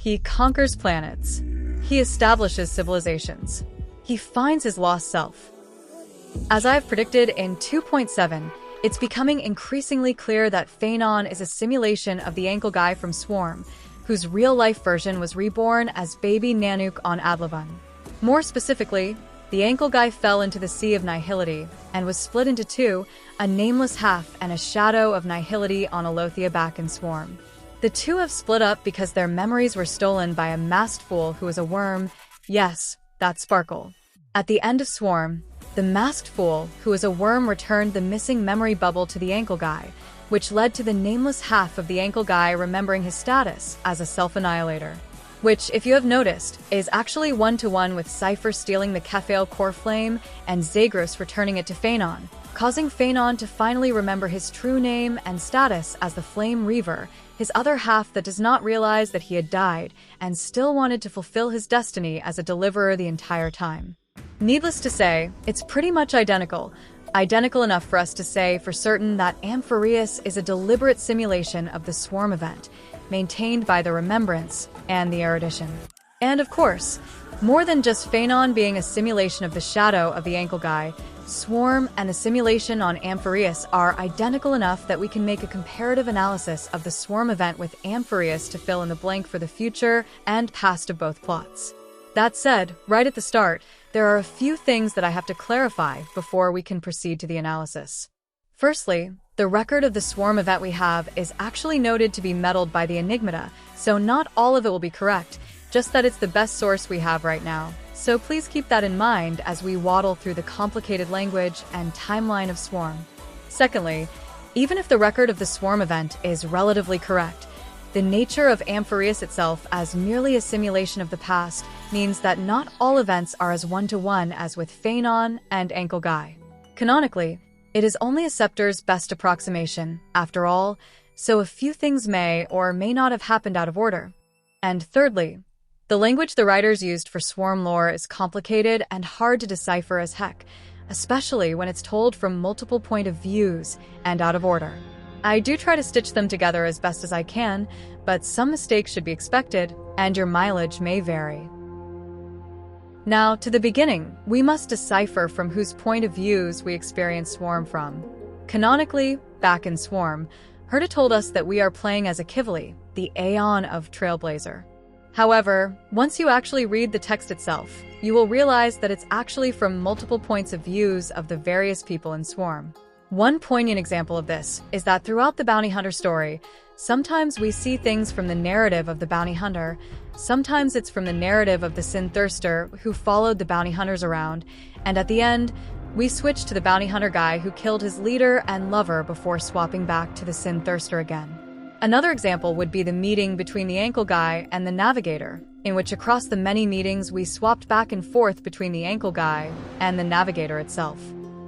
He conquers planets. He establishes civilizations. He finds his lost self. As I've predicted in 2.7, it's becoming increasingly clear that Phainon is a simulation of the ankle guy from Swarm, whose real-life version was reborn as baby Nanook on Adlavan. More specifically, the ankle guy fell into the Sea of Nihility and was split into two, a nameless half and a shadow of Nihility on Alothia back in Swarm. The two have split up because their memories were stolen by a masked fool who is a worm. Yes, that's Sparkle. At the end of Swarm, the masked fool, who is a worm, returned the missing memory bubble to the ankle guy, which led to the nameless half of the ankle guy remembering his status as a self-annihilator. Which, if you have noticed, is actually one-to-one with Cypher stealing the Kephael core flame and Zagros returning it to Phainon, causing Phainon to finally remember his true name and status as the Flame Reaver, his other half that does not realize that he had died and still wanted to fulfill his destiny as a deliverer the entire time. Needless to say, it's pretty much identical enough for us to say for certain that Amphoreus is a deliberate simulation of the Swarm event, maintained by the Remembrance and the Erudition. And of course, more than just Phainon being a simulation of the shadow of the ankle guy, Swarm and the simulation on Amphoreus are identical enough that we can make a comparative analysis of the Swarm event with Amphoreus to fill in the blank for the future and past of both plots. That said, right at the start, there are a few things that I have to clarify before we can proceed to the analysis. Firstly, the record of the Swarm event we have is actually noted to be meddled by the Enigmata, so not all of it will be correct, just that it's the best source we have right now. So please keep that in mind as we waddle through the complicated language and timeline of Swarm. Secondly, even if the record of the Swarm event is relatively correct, the nature of Amphoreus itself as merely a simulation of the past means that not all events are as one-to-one as with Phainon and Ankle Guy. Canonically, it is only a scepter's best approximation, after all, so a few things may or may not have happened out of order. And thirdly, the language the writers used for Swarm lore is complicated and hard to decipher as heck, especially when it's told from multiple point of views and out of order. I do try to stitch them together as best as I can, but some mistakes should be expected, and your mileage may vary. Now, to the beginning, we must decipher from whose point of views we experience Swarm from. Canonically, back in Swarm, Herta told us that we are playing as Akivili, the Aeon of Trailblazer. However, once you actually read the text itself, you will realize that it's actually from multiple points of views of the various people in Swarm. One poignant example of this is that throughout the Bounty Hunter story, sometimes we see things from the narrative of the Bounty Hunter, sometimes it's from the narrative of the Sin Thirster who followed the Bounty Hunters around, and at the end, we switch to the Bounty Hunter guy who killed his leader and lover before swapping back to the Sin Thirster again. Another example would be the meeting between the Ankle Guy and the Navigator, in which across the many meetings we swapped back and forth between the Ankle Guy and the Navigator itself.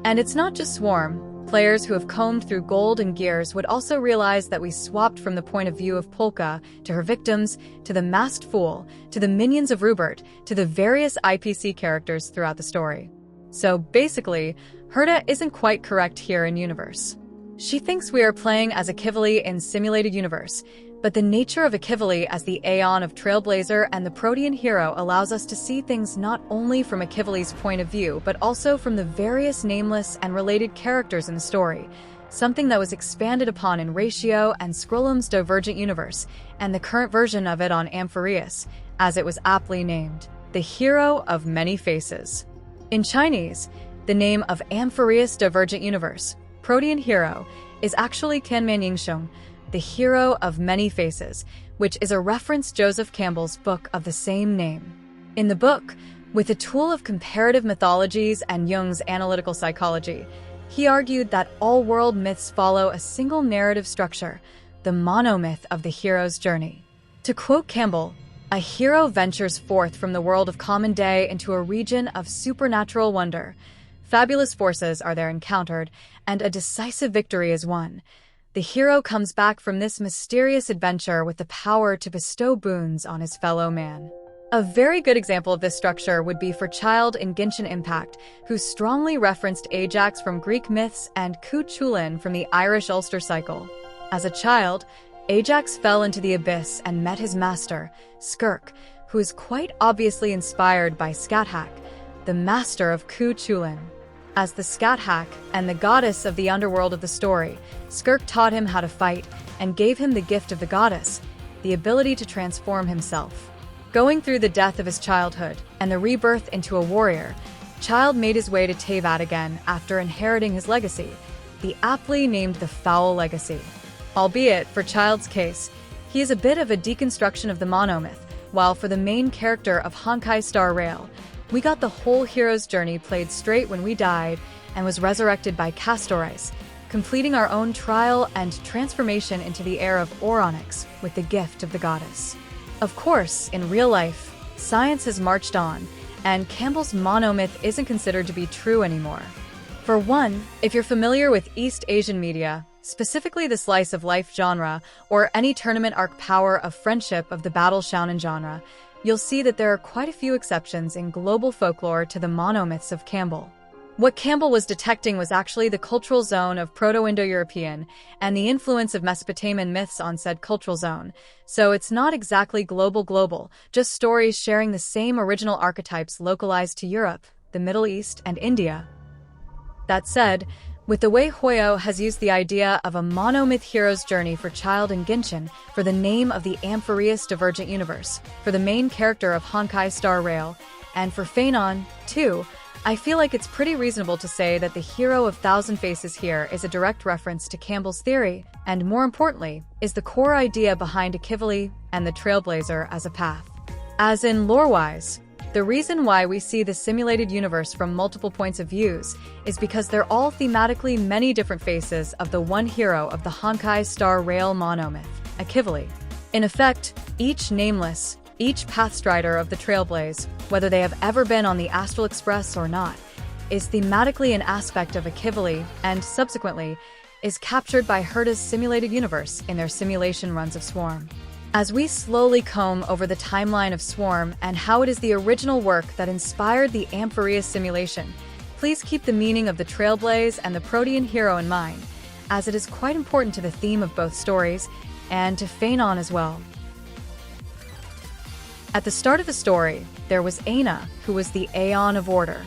And it's not just Swarm. Players who have combed through Gold and Gears would also realize that we swapped from the point of view of Polka to her victims, to the Masked Fool, to the minions of Rupert, to the various IPC characters throughout the story. So basically, Herta isn't quite correct here in universe. She thinks we are playing as Akivili in simulated universe, but the nature of Akivili as the Aeon of Trailblazer and the Protean hero allows us to see things not only from Akivili's point of view, but also from the various nameless and related characters in the story, something that was expanded upon in Ratio and Scrollum's Divergent Universe, and the current version of it on Amphoreus, as it was aptly named, the Hero of Many Faces. In Chinese, the name of Amphoreus Divergent Universe, Protean hero, is actually Kanman Yingsheng, the Hero of Many Faces, which is a reference Joseph Campbell's book of the same name. In the book, with a tool of comparative mythologies and Jung's analytical psychology, he argued that all world myths follow a single narrative structure, the monomyth of the hero's journey. To quote Campbell, a hero ventures forth from the world of common day into a region of supernatural wonder. Fabulous forces are there encountered, and a decisive victory is won. The hero comes back from this mysterious adventure with the power to bestow boons on his fellow man. A very good example of this structure would be for Child in Genshin Impact, who strongly referenced Ajax from Greek myths and Ku Chulin from the Irish Ulster cycle. As a child, Ajax fell into the abyss and met his master, Skirk, who is quite obviously inspired by Skathak, the master of Ku Chulin. As the Skathak and the goddess of the underworld of the story, Skirk taught him how to fight and gave him the gift of the goddess, the ability to transform himself. Going through the death of his childhood and the rebirth into a warrior, Child made his way to Teyvat again after inheriting his legacy, the aptly named the Foul Legacy. Albeit, for Child's case, he is a bit of a deconstruction of the monomyth, while for the main character of Honkai Star Rail, we got the whole hero's journey played straight when we died and was resurrected by Castores, completing our own trial and transformation into the heir of Oronix with the gift of the goddess. Of course, in real life, science has marched on, and Campbell's monomyth isn't considered to be true anymore. For one, if you're familiar with East Asian media, specifically the slice of life genre, or any tournament arc power of friendship of the battle shounen genre, you'll see that there are quite a few exceptions in global folklore to the monomyths of Campbell. What Campbell was detecting was actually the cultural zone of Proto-Indo-European and the influence of Mesopotamian myths on said cultural zone. So it's not exactly global, just stories sharing the same original archetypes localized to Europe, the Middle East, and India. That said, with the way Hoyo has used the idea of a monomyth hero's journey for Child and Genshin for the name of the Amphoreus Divergent Universe, for the main character of Honkai Star Rail, and for Phainon, too, I feel like it's pretty reasonable to say that the hero of Thousand Faces here is a direct reference to Campbell's theory, and more importantly, is the core idea behind Akivili and the Trailblazer as a path. As in lore-wise, the reason why we see the simulated universe from multiple points of views is because they're all thematically many different faces of the one hero of the Honkai Star Rail monomyth, Akivili. In effect, each nameless, each pathstrider of the Trailblaze, whether they have ever been on the Astral Express or not, is thematically an aspect of Akivili and, subsequently, is captured by Herta's simulated universe in their simulation runs of Swarm. As we slowly comb over the timeline of Swarm and how it is the original work that inspired the Amphoreus simulation, please keep the meaning of the Trailblaze and the Protean hero in mind, as it is quite important to the theme of both stories, and to Phainon as well. At the start of the story, there was Ena, who was the Aeon of Order.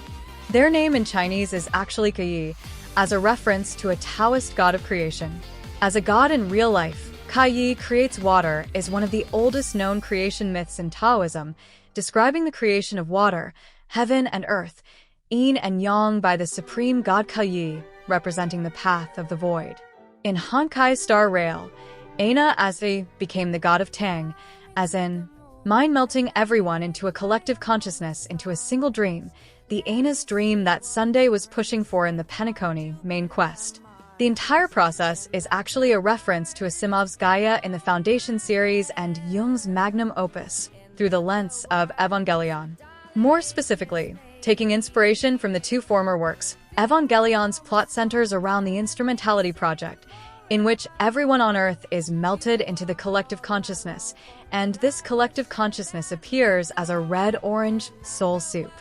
Their name in Chinese is actually Kaiyi, as a reference to a Taoist god of creation. As a god in real life, Kaiyi creates water is one of the oldest known creation myths in Taoism, describing the creation of water, heaven and earth, yin and yang by the supreme god Kaiyi, representing the path of the void. In Honkai Star Rail, Ena Asvi became the god of Tang, as in mind-melting everyone into a collective consciousness into a single dream, the Ena's dream that Sunday was pushing for in the Penacony main quest. The entire process is actually a reference to Asimov's Gaia in the Foundation series and Jung's magnum opus, through the lens of Evangelion. More specifically, taking inspiration from the two former works, Evangelion's plot centers around the Instrumentality Project, in which everyone on Earth is melted into the collective consciousness, and this collective consciousness appears as a red-orange soul soup.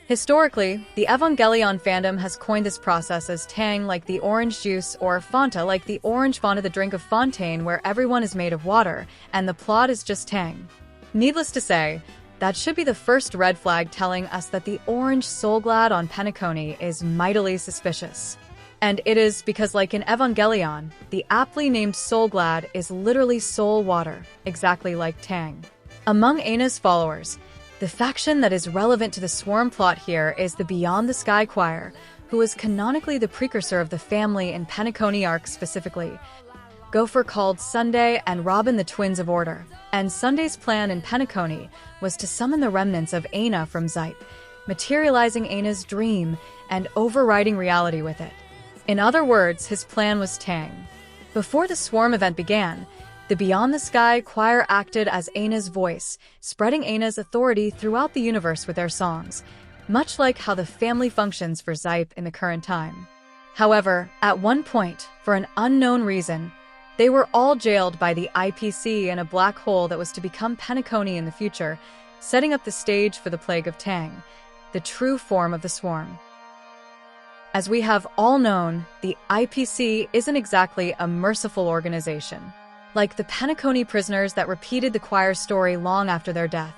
Historically, the Evangelion fandom has coined this process as Tang like the orange juice or Fanta like the orange Fanta, the drink of Fontaine where everyone is made of water, and the plot is just Tang. Needless to say, that should be the first red flag telling us that the orange Soulglad on Penacony is mightily suspicious. And it is because, like in Evangelion, the aptly named Soulglad is literally soul water, exactly like Tang. Among Ena's followers, the faction that is relevant to the Swarm plot here is the Beyond the Sky Choir, who is canonically the precursor of the family in Penacony arc specifically. Gopher called Sunday and Robin the Twins of Order, and Sunday's plan in Penacony was to summon the remnants of Ena from Xipe, materializing Ena's dream and overriding reality with it. In other words, his plan was Tang. Before the Swarm event began, the Beyond the Sky Choir acted as Ena's voice, spreading Ena's authority throughout the universe with their songs, much like how the family functions for Xipe in the current time. However, at one point, for an unknown reason, they were all jailed by the IPC in a black hole that was to become Penacony in the future, setting up the stage for the Plague of Tang, the true form of the Swarm. As we have all known, the IPC isn't exactly a merciful organization. Like the Penacony prisoners that repeated the choir's story long after their death,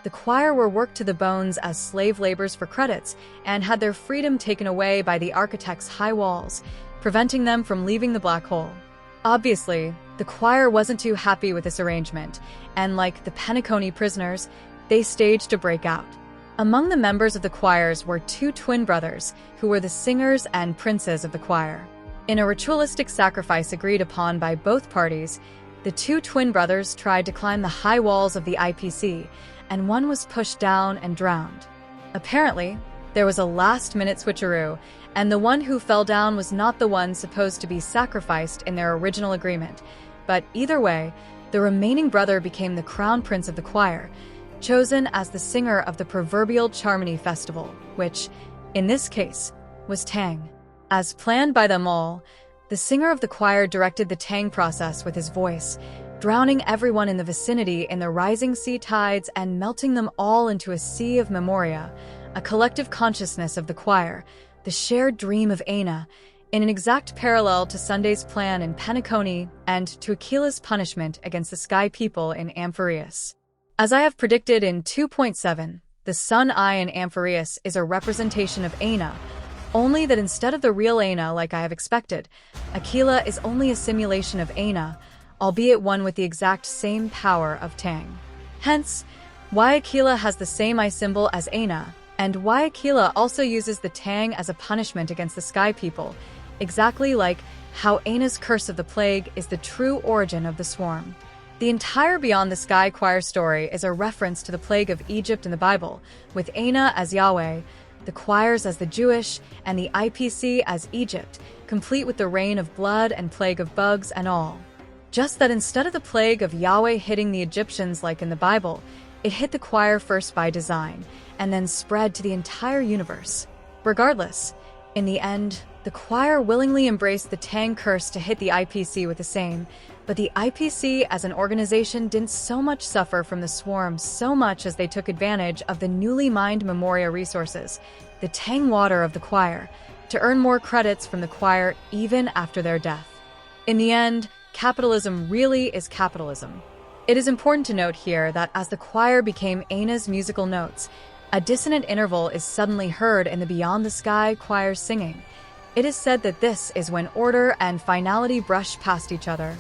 the choir were worked to the bones as slave laborers for credits and had their freedom taken away by the architect's high walls, preventing them from leaving the black hole. Obviously, the choir wasn't too happy with this arrangement, and like the Penacony prisoners, they staged a breakout. Among the members of the choirs were two twin brothers, who were the singers and princes of the choir. In a ritualistic sacrifice agreed upon by both parties, the two twin brothers tried to climb the high walls of the IPC, and one was pushed down and drowned. Apparently, there was a last-minute switcheroo, and the one who fell down was not the one supposed to be sacrificed in their original agreement. But either way, the remaining brother became the crown prince of the choir, chosen as the singer of the proverbial Charmony festival, which, in this case, was Tang. As planned by them all, the singer of the choir directed the Tang process with his voice, drowning everyone in the vicinity in the rising sea tides and melting them all into a sea of memoria, a collective consciousness of the choir, the shared dream of Ena, in an exact parallel to Sunday's plan in Penacony and to Aquila's punishment against the Sky people in Amphoreus. As I have predicted in 2.7, the Sun Eye in Amphoreus is a representation of Ena, only that instead of the real Ena like I have expected, Aquila is only a simulation of Ena, albeit one with the exact same power of Tang. Hence, why Aquila has the same eye symbol as Ena, and why Aquila also uses the Tang as a punishment against the Sky people, exactly like how Ena's curse of the plague is the true origin of the swarm. The entire Beyond the Sky choir story is a reference to the plague of Egypt in the Bible, with Ena as Yahweh, the choirs as the Jewish, and the IPC as Egypt, complete with the rain of blood and plague of bugs and all. Just that instead of the plague of Yahweh hitting the Egyptians like in the Bible, it hit the choir first by design, and then spread to the entire universe. Regardless, in the end, the choir willingly embraced the Tang curse to hit the IPC with the same, but the IPC as an organization didn't so much suffer from the swarm so much as they took advantage of the newly mined Memoria resources, the Tang water of the choir, to earn more credits from the choir even after their death. In the end, capitalism really is capitalism. It is important to note here that as the choir became Ena's musical notes, a dissonant interval is suddenly heard in the Beyond the Sky choir's singing. It is said that this is when order and finality brush past each other.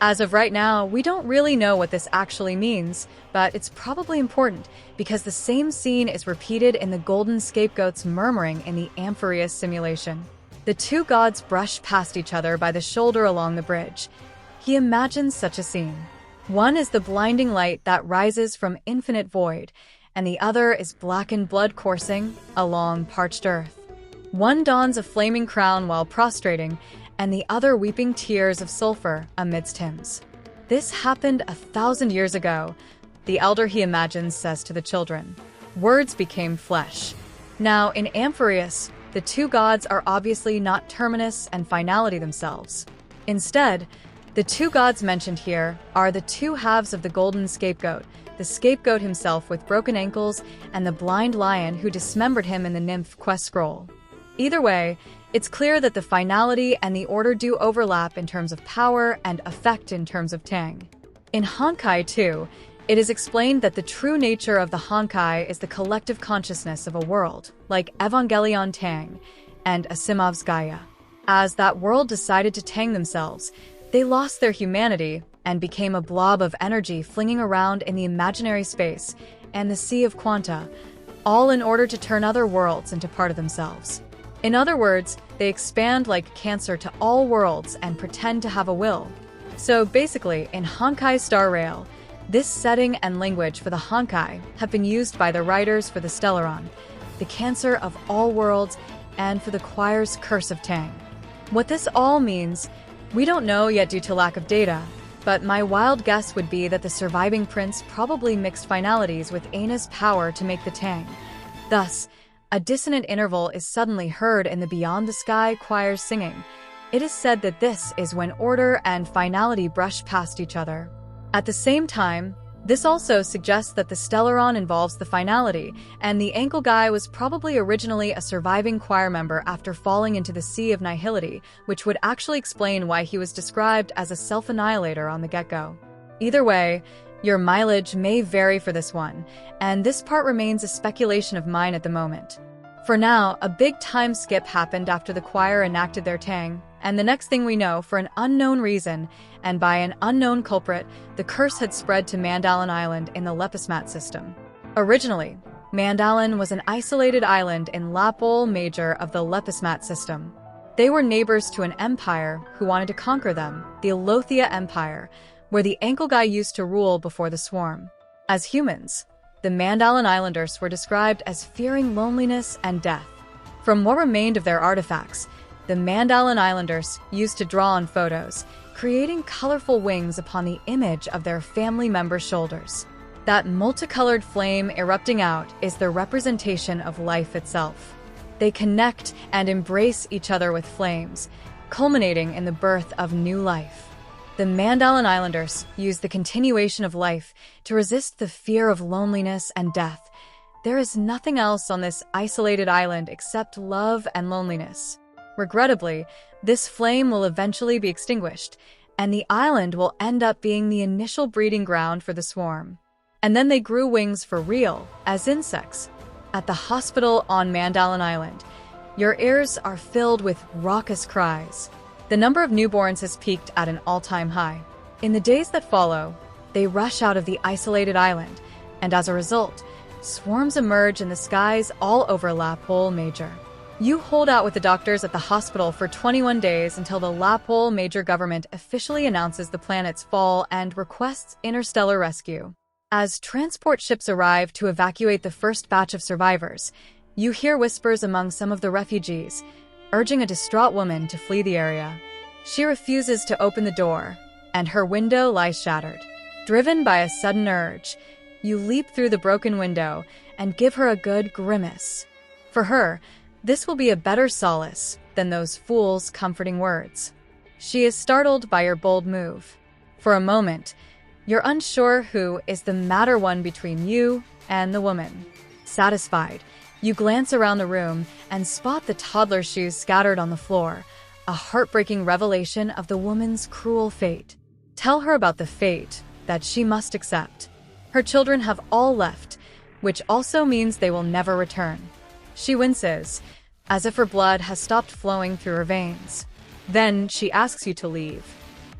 As of right now, we don't really know what this actually means, but it's probably important because the same scene is repeated in the Golden Scapegoat's murmuring in the Amphoreus simulation. The two gods brush past each other by the shoulder along the bridge. He imagines such a scene. One is the blinding light that rises from infinite void, and the other is blackened blood coursing along parched earth. One dons a flaming crown while prostrating, and the other weeping tears of sulfur amidst hymns. This happened 1,000 years ago, the elder he imagines says to the children. Words became flesh. Now, in Amphoreus, the two gods are obviously not Terminus and Finality themselves. Instead, the two gods mentioned here are the two halves of the Golden Scapegoat, the scapegoat himself with broken ankles and the blind lion who dismembered him in the Nymph quest scroll. Either way, it's clear that the Finality and the Order do overlap in terms of power and effect in terms of Tang. In Honkai, too, it is explained that the true nature of the Honkai is the collective consciousness of a world, like Evangelion Tang and Asimov's Gaia. As that world decided to Tang themselves, they lost their humanity and became a blob of energy flinging around in the imaginary space and the sea of quanta, all in order to turn other worlds into part of themselves. In other words, they expand like cancer to all worlds and pretend to have a will. So basically, in Honkai Star Rail, this setting and language for the Honkai have been used by the writers for the Stellaron, the cancer of all worlds, and for the choir's curse of Tang. What this all means, we don't know yet due to lack of data, but my wild guess would be that the surviving prince probably mixed finalities with Ena's power to make the Tang. Thus, a dissonant interval is suddenly heard in the Beyond the Sky choir's singing. It is said that this is when order and finality brush past each other. At the same time, This also suggests that the Stellaron involves the Finality, and the ankle guy was probably originally a surviving choir member after falling into the Sea of Nihility, which would actually explain why he was described as a self-annihilator on the get-go. Either way, your mileage may vary for this one, and this part remains a speculation of mine at the moment. For now, a big time skip happened after the choir enacted their tang, and the next thing we know, for an unknown reason, and by an unknown culprit, the curse had spread to Mandala Island in the Lepismat system. Originally, Mandala was an isolated island in Lapol Major of the Lepismat system. They were neighbors to an empire who wanted to conquer them, the Alothia Empire, where the ankle guy used to rule before the swarm. As humans, the Mandala Islanders were described as fearing loneliness and death. From what remained of their artifacts, the Mandala Islanders used to draw on photos, creating colorful wings upon the image of their family members' shoulders. That multicolored flame erupting out is the representation of life itself. They connect and embrace each other with flames, culminating in the birth of new life. The Mandala Islanders use the continuation of life to resist the fear of loneliness and death. There is nothing else on this isolated island except love and loneliness. Regrettably, this flame will eventually be extinguished, and the island will end up being the initial breeding ground for the swarm. And then they grew wings for real, as insects. At the hospital on Mandala Island, your ears are filled with raucous cries. The number of newborns has peaked at an all-time high. In the days that follow, they rush out of the isolated island, and as a result, swarms emerge in the skies all over Lapol Major. You hold out with the doctors at the hospital for 21 days until the Lapol Major government officially announces the planet's fall and requests interstellar rescue. As transport ships arrive to evacuate the first batch of survivors, you hear whispers among some of the refugees, urging a distraught woman to flee the area. She refuses to open the door, and her window lies shattered. Driven by a sudden urge, you leap through the broken window and give her a good grimace. For her, this will be a better solace than those fools' comforting words. She is startled by your bold move. For a moment, you're unsure who is the matter one between you and the woman. Satisfied, you glance around the room and spot the toddler's shoes scattered on the floor, a heartbreaking revelation of the woman's cruel fate. Tell her about the fate that she must accept. Her children have all left, which also means they will never return. She winces, as if her blood has stopped flowing through her veins. Then she asks you to leave.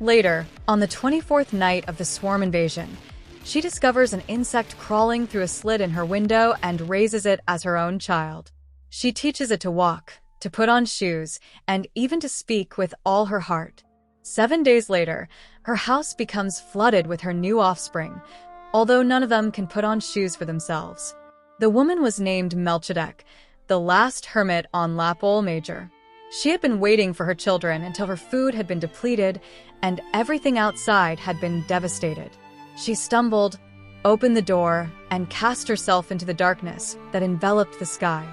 Later, on the 24th night of the swarm invasion, she discovers an insect crawling through a slit in her window and raises it as her own child. She teaches it to walk, to put on shoes, and even to speak with all her heart. 7 days later, her house becomes flooded with her new offspring, although none of them can put on shoes for themselves. The woman was named Melchidek, the last hermit on Lapol Major. She had been waiting for her children until her food had been depleted and everything outside had been devastated. She stumbled, opened the door, and cast herself into the darkness that enveloped the sky.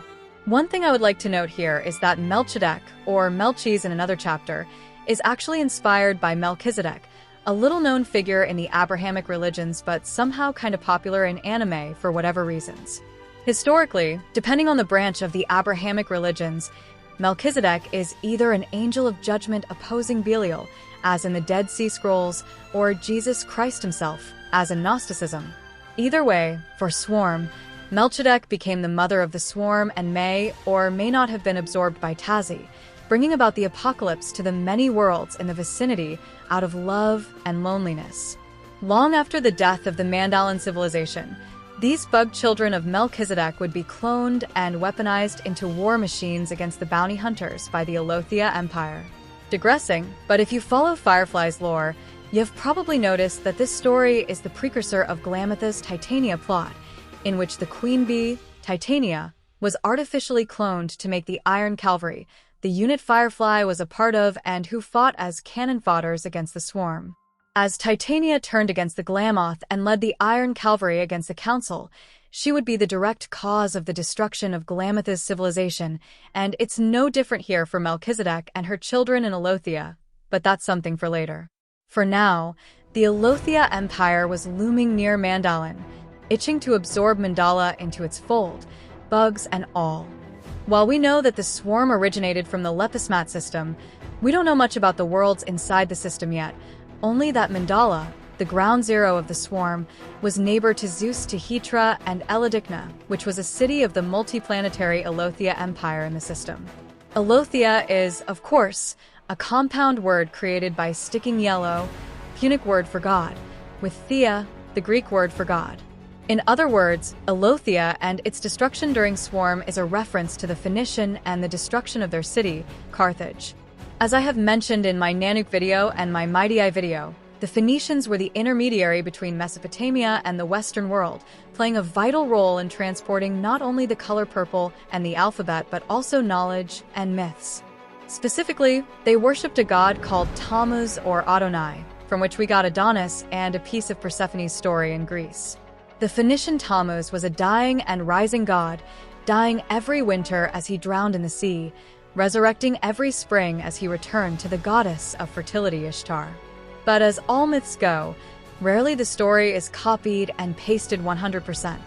One thing I would like to note here is that Melchidek, or Melchis in another chapter, is actually inspired by Melchizedek, a little-known figure in the Abrahamic religions but somehow kind of popular in anime for whatever reasons. Historically, depending on the branch of the Abrahamic religions, Melchizedek is either an angel of judgment opposing Belial, as in the Dead Sea Scrolls, or Jesus Christ himself, as in Gnosticism. Either way, for Swarm, Melchidek became the mother of the Swarm and may or may not have been absorbed by Tazzy, bringing about the apocalypse to the many worlds in the vicinity out of love and loneliness. Long after the death of the Mandalan civilization, these bug children of Melchizedek would be cloned and weaponized into war machines against the bounty hunters by the Alothia Empire. Digressing, but if you follow Firefly's lore, you've probably noticed that this story is the precursor of Glamatha's Titania plot, in which the queen bee, Titania, was artificially cloned to make the Iron Cavalry, the unit Firefly was a part of and who fought as cannon fodders against the Swarm. As Titania turned against the Glamoth and led the Iron Cavalry against the Council, she would be the direct cause of the destruction of Glamatha's civilization, and it's no different here for Melchizedek and her children in Alothia, but that's something for later. For now, The Alothia Empire was looming near Mandala, itching to absorb Mandala into its fold, bugs and all. While we know that the swarm originated from the Lepismat system, we don't know much about the worlds inside the system yet, only that Mandala, the ground zero of the swarm, was neighbor to Zeus Tehitra and Elidikna, which was a city of the multiplanetary Alothia Empire in the system. Alothia is, of course, a compound word created by sticking yellow, Punic word for god, with thea, the Greek word for god. In other words, Alothia and its destruction during Swarm is a reference to the Phoenician and the destruction of their city, Carthage. As I have mentioned in my Nanook video and my Mydei video, the Phoenicians were the intermediary between Mesopotamia and the Western world, playing a vital role in transporting not only the color purple and the alphabet but also knowledge and myths. Specifically, they worshipped a god called Tammuz or Adonai, from which we got Adonis and a piece of Persephone's story in Greece. The Phoenician Tammuz was a dying and rising god, dying every winter as he drowned in the sea, resurrecting every spring as he returned to the goddess of fertility Ishtar. But as all myths go, rarely the story is copied and pasted 100%.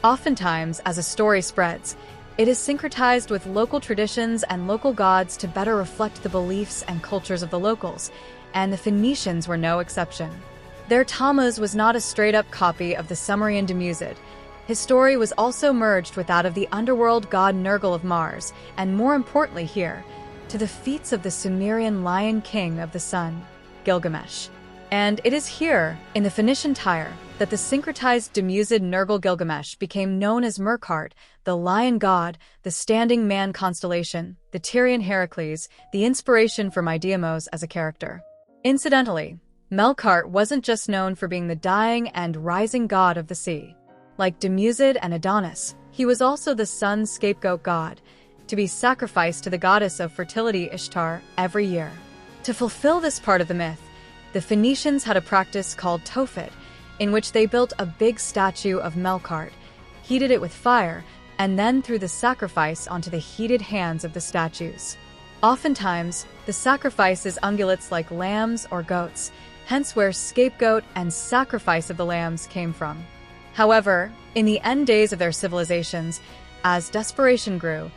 Oftentimes, as a story spreads, it is syncretized with local traditions and local gods to better reflect the beliefs and cultures of the locals, and the Phoenicians were no exception. Their Tammuz was not a straight-up copy of the Sumerian Demusid. His story was also merged with that of the underworld god Nergal of Mars, and more importantly here, to the feats of the Sumerian Lion King of the Sun, Gilgamesh. And it is here, in the Phoenician Tyre, that the syncretized Demusid Nergal Gilgamesh became known as Melqart, the lion god, the standing man constellation, the Tyrian Heracles, the inspiration for Mydeimos as a character. Incidentally, Melqart wasn't just known for being the dying and rising god of the sea. Like Demusid and Adonis, he was also the sun's scapegoat god, to be sacrificed to the goddess of fertility Ishtar every year. To fulfill this part of the myth, the Phoenicians had a practice called Tophet, in which they built a big statue of Melqart, heated it with fire, and then threw the sacrifice onto the heated hands of the statues. Oftentimes, the sacrifice is ungulates like lambs or goats, hence where scapegoat and sacrifice of the lambs came from. However, in the end days of their civilizations, as desperation grew,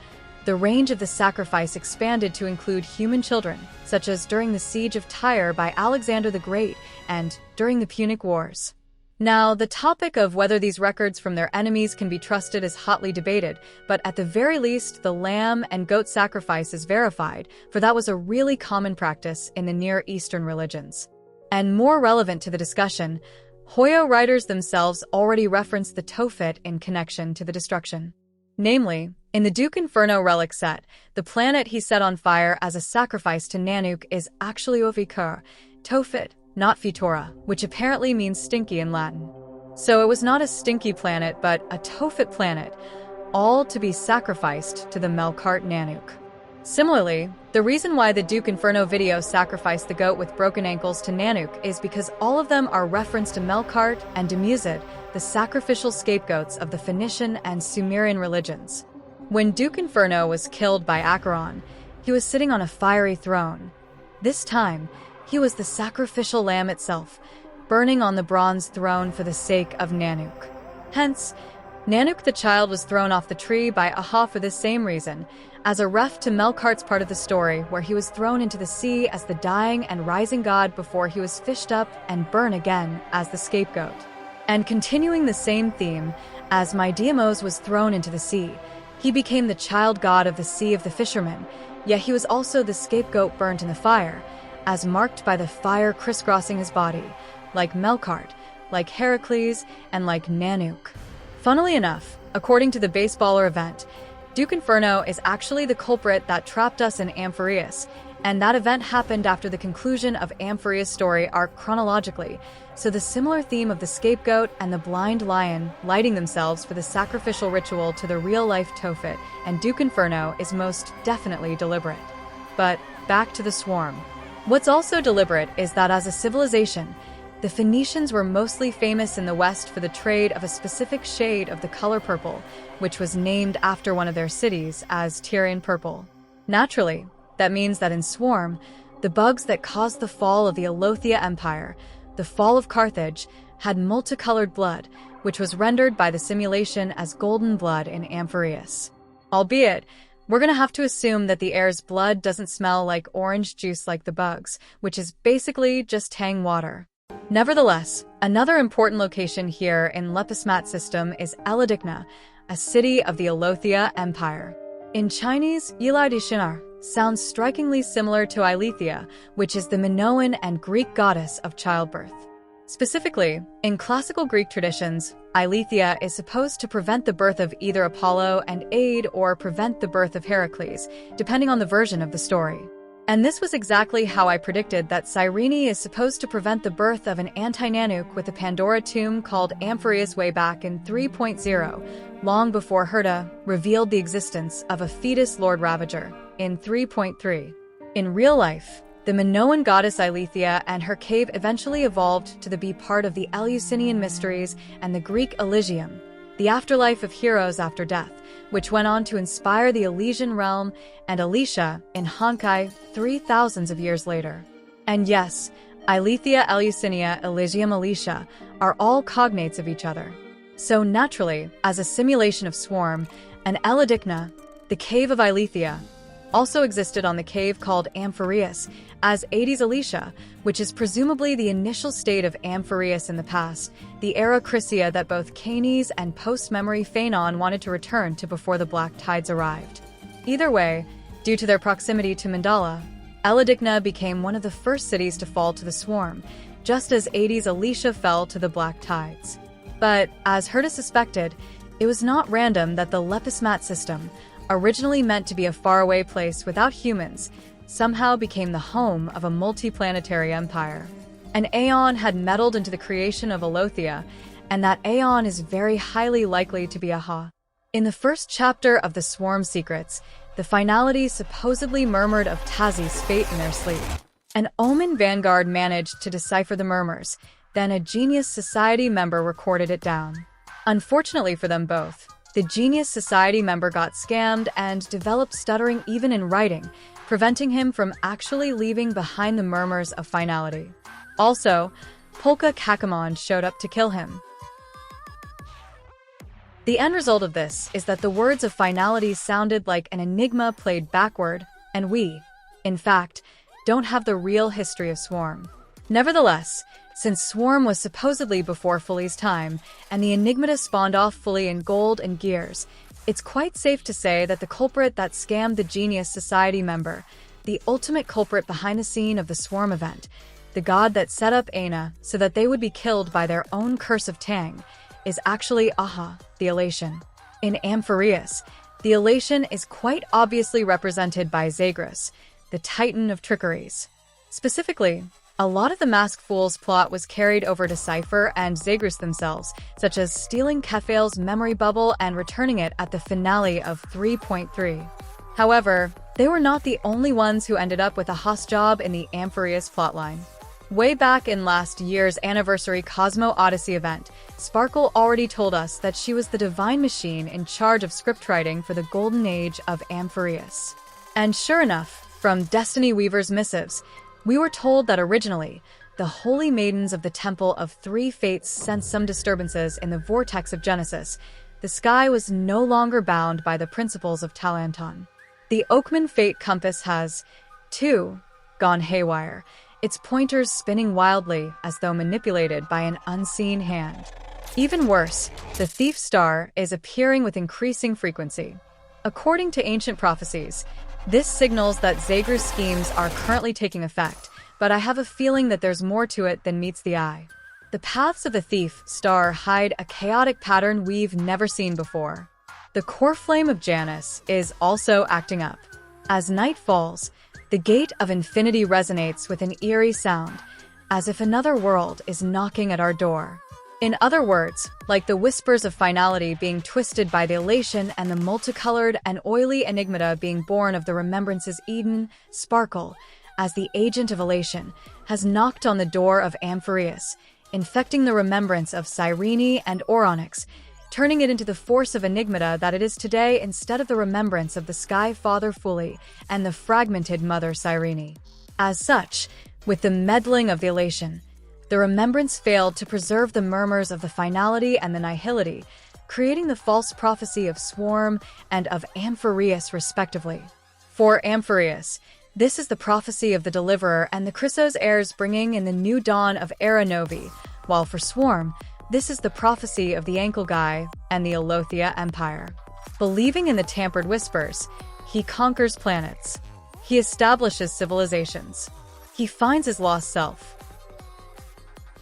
the range of the sacrifice expanded to include human children, such as during the Siege of Tyre by Alexander the Great and during the Punic Wars. Now, the topic of whether these records from their enemies can be trusted is hotly debated, but at the very least, the lamb and goat sacrifice is verified, for that was a really common practice in the Near Eastern religions. And more relevant to the discussion, Hoyo writers themselves already reference the Tophet in connection to the destruction. Namely, in the Duke Inferno relic set, the planet he set on fire as a sacrifice to Nanook is actually Ophir, Tophet, not Fitora, which apparently means stinky in Latin. So it was not a stinky planet, but a Tophet planet, all to be sacrificed to the Melqart Nanook. Similarly, the reason why the Duke Inferno video sacrificed the goat with broken ankles to Nanook is because all of them are reference to Melqart and Demusid, the sacrificial scapegoats of the Phoenician and Sumerian religions. When Duke Inferno was killed by Acheron, he was sitting on a fiery throne. This time, he was the sacrificial lamb itself, burning on the bronze throne for the sake of Nanook. Hence, Nanook the child was thrown off the tree by Aha for this same reason, as a ref to Melqart's part of the story where he was thrown into the sea as the dying and rising god before he was fished up and burned again as the scapegoat. And continuing the same theme, as Mydeimos was thrown into the sea, he became the child god of the sea of the fishermen, yet he was also the scapegoat burnt in the fire, as marked by the fire crisscrossing his body, like Melqart, like Heracles, and like Nanook. Funnily enough, according to the baseballer event, Duke Inferno is actually the culprit that trapped us in Amphoreus, and that event happened after the conclusion of Amphoreus' story arc chronologically, so the similar theme of the scapegoat and the blind lion lighting themselves for the sacrificial ritual to the real-life Tophet and Duke Inferno is most definitely deliberate. But back to the swarm. What's also deliberate is that as a civilization, the Phoenicians were mostly famous in the West for the trade of a specific shade of the color purple, which was named after one of their cities as Tyrian purple. Naturally, that means that in Swarm, the bugs that caused the fall of the Alothia Empire, the fall of Carthage, had multicolored blood, which was rendered by the simulation as golden blood in Amphoreus. Albeit, we're going to have to assume that the heir's blood doesn't smell like orange juice like the bugs, which is basically just tang water. Nevertheless, another important location here in Lepismat system is Eladikna, a city of the Alothia Empire. In Chinese, Yilai Shinar sounds strikingly similar to Eileithyia, which is the Minoan and Greek goddess of childbirth. Specifically, in classical Greek traditions, Eileithyia is supposed to prevent the birth of either Apollo and aid or prevent the birth of Heracles, depending on the version of the story. And this was exactly how I predicted that Cyrene is supposed to prevent the birth of an anti-Nanook with a Pandora tomb called Amphoreus way back in 3.0, long before Herta revealed the existence of a fetus Lord Ravager in 3.3. In real life, the Minoan goddess Eileithyia and her cave eventually evolved to be part of the Eleusinian mysteries and the Greek Elysium, the afterlife of heroes after death, which went on to inspire the Elysian realm and Alicia in Honkai 3,000 of years later. And yes, Eileithyia, Eleusinia, Elysium, Alicia are all cognates of each other. So naturally, as a simulation of Swarm and Eladikna, the cave of Eileithyia also existed on the cave called Amphoreus as Hades Alicia, which is presumably the initial state of Amphoreus in the past, the era Chrysia that both Caenis and post-memory Phainon wanted to return to before the Black Tides arrived. Either way, due to their proximity to Mandala, Eladikna became one of the first cities to fall to the Swarm, just as Hades Alicia fell to the Black Tides. But, as Herta suspected, it was not random that the Lepismat system, originally meant to be a faraway place without humans, somehow became the home of a multi-planetary empire. An Aeon had meddled into the creation of Alothia, and that Aeon is very highly likely to be Aha. In the first chapter of the Swarm Secrets, the Finality supposedly murmured of Tazzy's fate in their sleep. An Omen Vanguard managed to decipher the murmurs, then a Genius Society member recorded it down. Unfortunately for them both, the Genius Society member got scammed and developed stuttering even in writing, preventing him from actually leaving behind the murmurs of Finality. Also, Polka Kakamon showed up to kill him. The end result of this is that the words of Finality sounded like an enigma played backward, and we, in fact, don't have the real history of Swarm. Nevertheless, since Swarm was supposedly before Fully's time, and the Enigmata spawned off Fully in gold and gears, it's quite safe to say that the culprit that scammed the Genius Society member, the ultimate culprit behind the scene of the Swarm event, the god that set up Ena so that they would be killed by their own curse of Tang, is actually Aha, the Elation. In Amphoreus, the Elation is quite obviously represented by Zagreus, the Titan of Trickeries. Specifically, a lot of the Masked Fool's plot was carried over to Cypher and Zagreus themselves, such as stealing Kephael's memory bubble and returning it at the finale of 3.3. However, they were not the only ones who ended up with a Haas job in the Amphoreus plotline. Way back in last year's anniversary Cosmo Odyssey event, Sparkle already told us that she was the divine machine in charge of scriptwriting for the golden age of Amphoreus. And sure enough, from Destiny Weaver's missives, we were told that originally, the holy maidens of the Temple of Three Fates sensed some disturbances in the vortex of Genesis. The sky was no longer bound by the principles of Talanton. The Oakman Fate Compass has, too, gone haywire, its pointers spinning wildly as though manipulated by an unseen hand. Even worse, the Thief Star is appearing with increasing frequency. According to ancient prophecies, this signals that Zagreus schemes are currently taking effect, but I have a feeling that there's more to it than meets the eye. The paths of the Thief Star hide a chaotic pattern we've never seen before. The core flame of Janus is also acting up. As night falls, the gate of infinity resonates with an eerie sound, as if another world is knocking at our door. In other words, like the whispers of Finality being twisted by the elation and the multicolored and oily enigmata being born of the remembrances Eden, Sparkle, as the agent of elation, has knocked on the door of Amphoreus, infecting the remembrance of Cyrene and Oronix, turning it into the force of enigmata that it is today instead of the remembrance of the Sky Father Fully and the fragmented Mother Cyrene. As such, with the meddling of the elation, The Remembrance failed to preserve the murmurs of the Finality and the Nihility, creating the false prophecy of Swarm and of Amphoreus respectively. For Amphoreus, this is the prophecy of the Deliverer and the Chrysos heirs bringing in the new dawn of Era Novi, while for Swarm, this is the prophecy of the Ankle Guy and the Alothia Empire. Believing in the tampered whispers, he conquers planets. He establishes civilizations. He finds his lost self.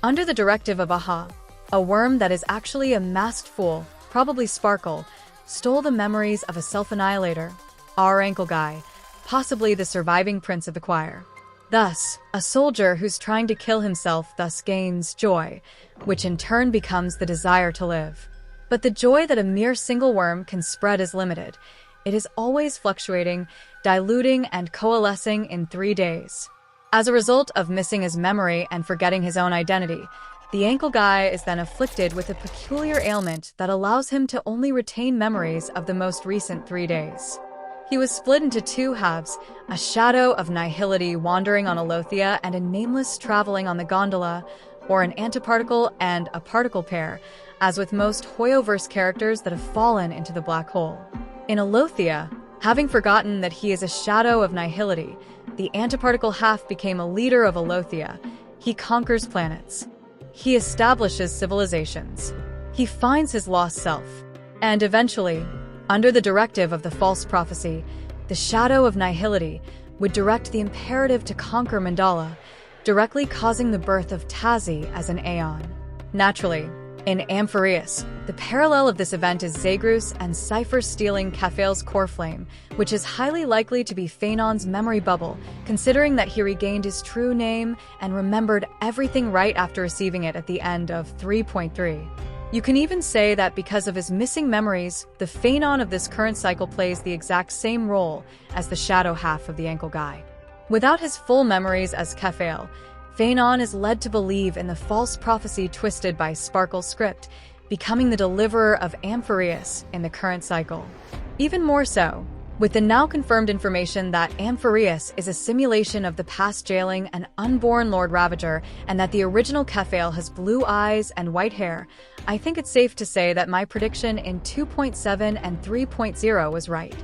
Under the directive of Aha, a worm that is actually a masked fool, probably Sparkle, stole the memories of a self-annihilator, our Ankle Guy, possibly the surviving prince of the choir. Thus, a soldier who's trying to kill himself thus gains joy, which in turn becomes the desire to live. But the joy that a mere single worm can spread is limited. It is always fluctuating, diluting and coalescing in 3 days. As a result of missing his memory and forgetting his own identity, the Ankle Guy is then afflicted with a peculiar ailment that allows him to only retain memories of the most recent 3 days. He was split into 2 halves, a shadow of nihility wandering on Alothia and a nameless traveling on the Gondola, or an antiparticle and a particle pair, as with most Hoyoverse characters that have fallen into the black hole. In Alothia, having forgotten that he is a shadow of nihility, the antiparticle half became a leader of Alothia. He conquers planets. He establishes civilizations. He finds his lost self. And eventually, under the directive of the false prophecy, the shadow of nihility would direct the imperative to conquer Mandala, directly causing the birth of Tazzy as an Aeon. Naturally, in Amphoreus, the parallel of this event is Zagrus and Cypher stealing Caphael's core flame, which is highly likely to be Phainon's memory bubble, considering that he regained his true name and remembered everything right after receiving it at the end of 3.3. You can even say that because of his missing memories, the Phainon of this current cycle plays the exact same role as the shadow half of the Ankle Guy. Without his full memories as Caphael, Phainon is led to believe in the false prophecy twisted by Sparkle's script, becoming the deliverer of Amphoreus in the current cycle. Even more so, with the now confirmed information that Amphoreus is a simulation of the past jailing an unborn Lord Ravager and that the original Caphael has blue eyes and white hair, I think it's safe to say that my prediction in 2.7 and 3.0 was right.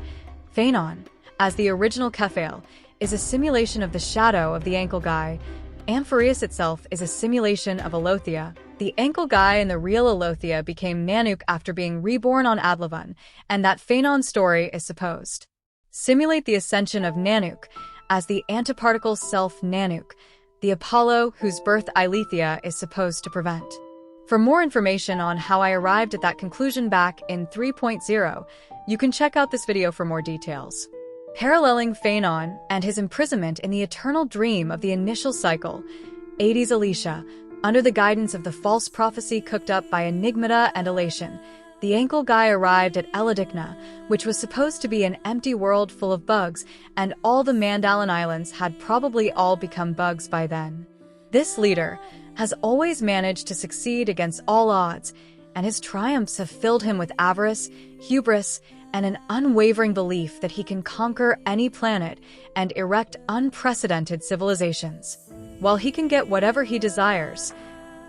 Phainon, as the original Caphael, is a simulation of the shadow of the Ankle Guy. Amphoreus itself is a simulation of Alothia. The Ankle Guy in the real Alothia became Nanook after being reborn on Adlavon, and that Phainon story is supposed. Simulate the ascension of Nanook as the antiparticle self Nanook, the Apollo whose birth Ilethia is supposed to prevent. For more information on how I arrived at that conclusion back in 3.0, you can check out this video for more details. Paralleling Phainon and his imprisonment in the eternal dream of the initial cycle, 80s Alicia, under the guidance of the false prophecy cooked up by Enigmata and Elation, the Ankle Guy arrived at Elidikna, which was supposed to be an empty world full of bugs, and all the Mandalan Islands had probably all become bugs by then. This leader has always managed to succeed against all odds, and his triumphs have filled him with avarice, hubris, and an unwavering belief that he can conquer any planet and erect unprecedented civilizations. While he can get whatever he desires,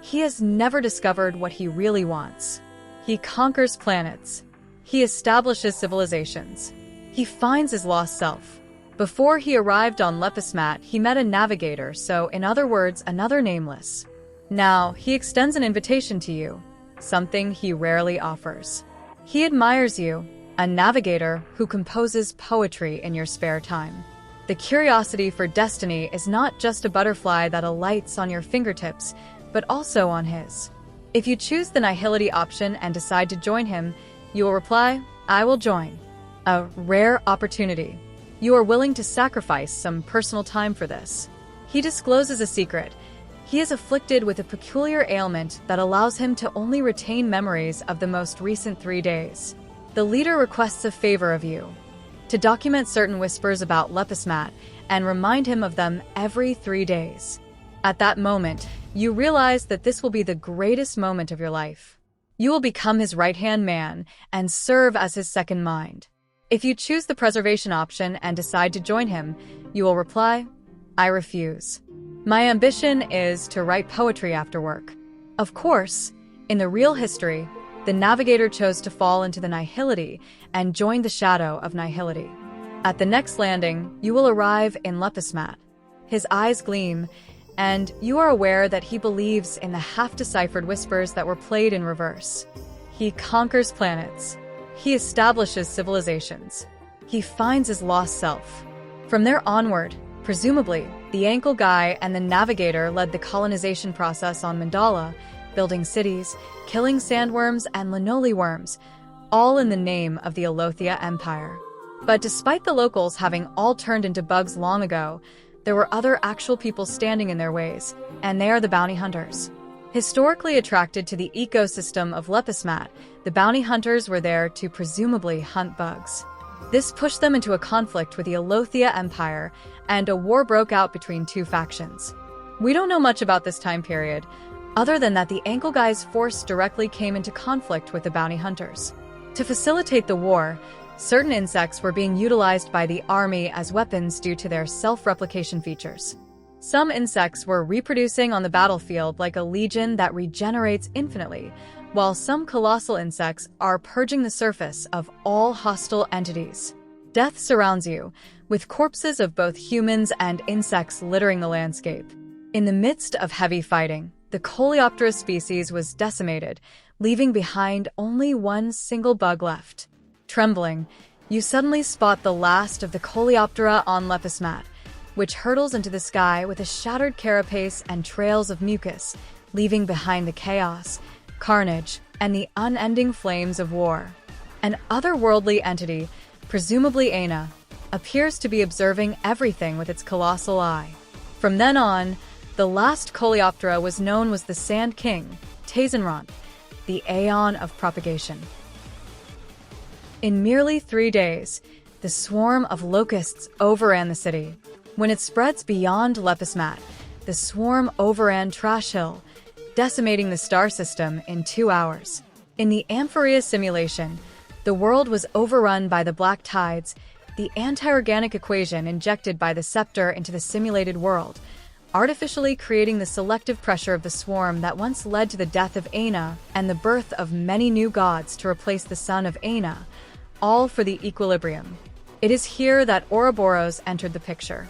he has never discovered what he really wants. He conquers planets. He establishes civilizations. He finds his lost self. Before he arrived on Lepismat, he met a Navigator, so in other words, another nameless. Now, he extends an invitation to you, something he rarely offers. He admires you, a Navigator who composes poetry in your spare time. The curiosity for destiny is not just a butterfly that alights on your fingertips, but also on his. If you choose the Nihility option and decide to join him, you will reply, "I will join." A rare opportunity. You are willing to sacrifice some personal time for this. He discloses a secret. He is afflicted with a peculiar ailment that allows him to only retain memories of the most recent 3 days. The leader requests a favor of you, to document certain whispers about Lepismat and remind him of them every 3 days. At that moment, you realize that this will be the greatest moment of your life. You will become his right-hand man and serve as his second mind. If you choose the preservation option and decide to join him, you will reply, "I refuse." My ambition is to write poetry after work. Of course, in the real history, the Navigator chose to fall into the Nihility and joined the shadow of Nihility. At the next landing, you will arrive in Lepismat. His eyes gleam, and you are aware that he believes in the half-deciphered whispers that were played in reverse. He conquers planets. He establishes civilizations. He finds his lost self. From there onward, presumably, the Ankle Guy and the Navigator led the colonization process on Mandala, building cities, killing sandworms and linoli worms, all in the name of the Alothia Empire. But despite the locals having all turned into bugs long ago, there were other actual people standing in their ways, and they are the Bounty Hunters. Historically attracted to the ecosystem of Lepismat, the Bounty Hunters were there to presumably hunt bugs. This pushed them into a conflict with the Alothia Empire, and a war broke out between two factions. We don't know much about this time period, other than that the Ankle Guy's force directly came into conflict with the Bounty Hunters. To facilitate the war, certain insects were being utilized by the army as weapons due to their self-replication features. Some insects were reproducing on the battlefield like a legion that regenerates infinitely, while some colossal insects are purging the surface of all hostile entities. Death surrounds you, with corpses of both humans and insects littering the landscape. In the midst of heavy fighting, the Coleoptera species was decimated, leaving behind only one single bug left. Trembling, you suddenly spot the last of the Coleoptera on Lepismat, which hurtles into the sky with a shattered carapace and trails of mucus, leaving behind the chaos, carnage, and the unending flames of war. An otherworldly entity, presumably Ena, appears to be observing everything with its colossal eye. From then on, the last Coleoptera was known as the Sand King, Tazzy, the Aeon of Propagation. In merely 3 days, the swarm of locusts overran the city. When it spreads beyond Lepismat, the swarm overran Trash Hill, decimating the star system in 2 hours. In the Amphorea simulation, the world was overrun by the black tides, the anti-organic equation injected by the scepter into the simulated world, artificially creating the selective pressure of the swarm that once led to the death of Ena and the birth of many new gods to replace the son of Ena, all for the equilibrium. It is here that Oroboros entered the picture.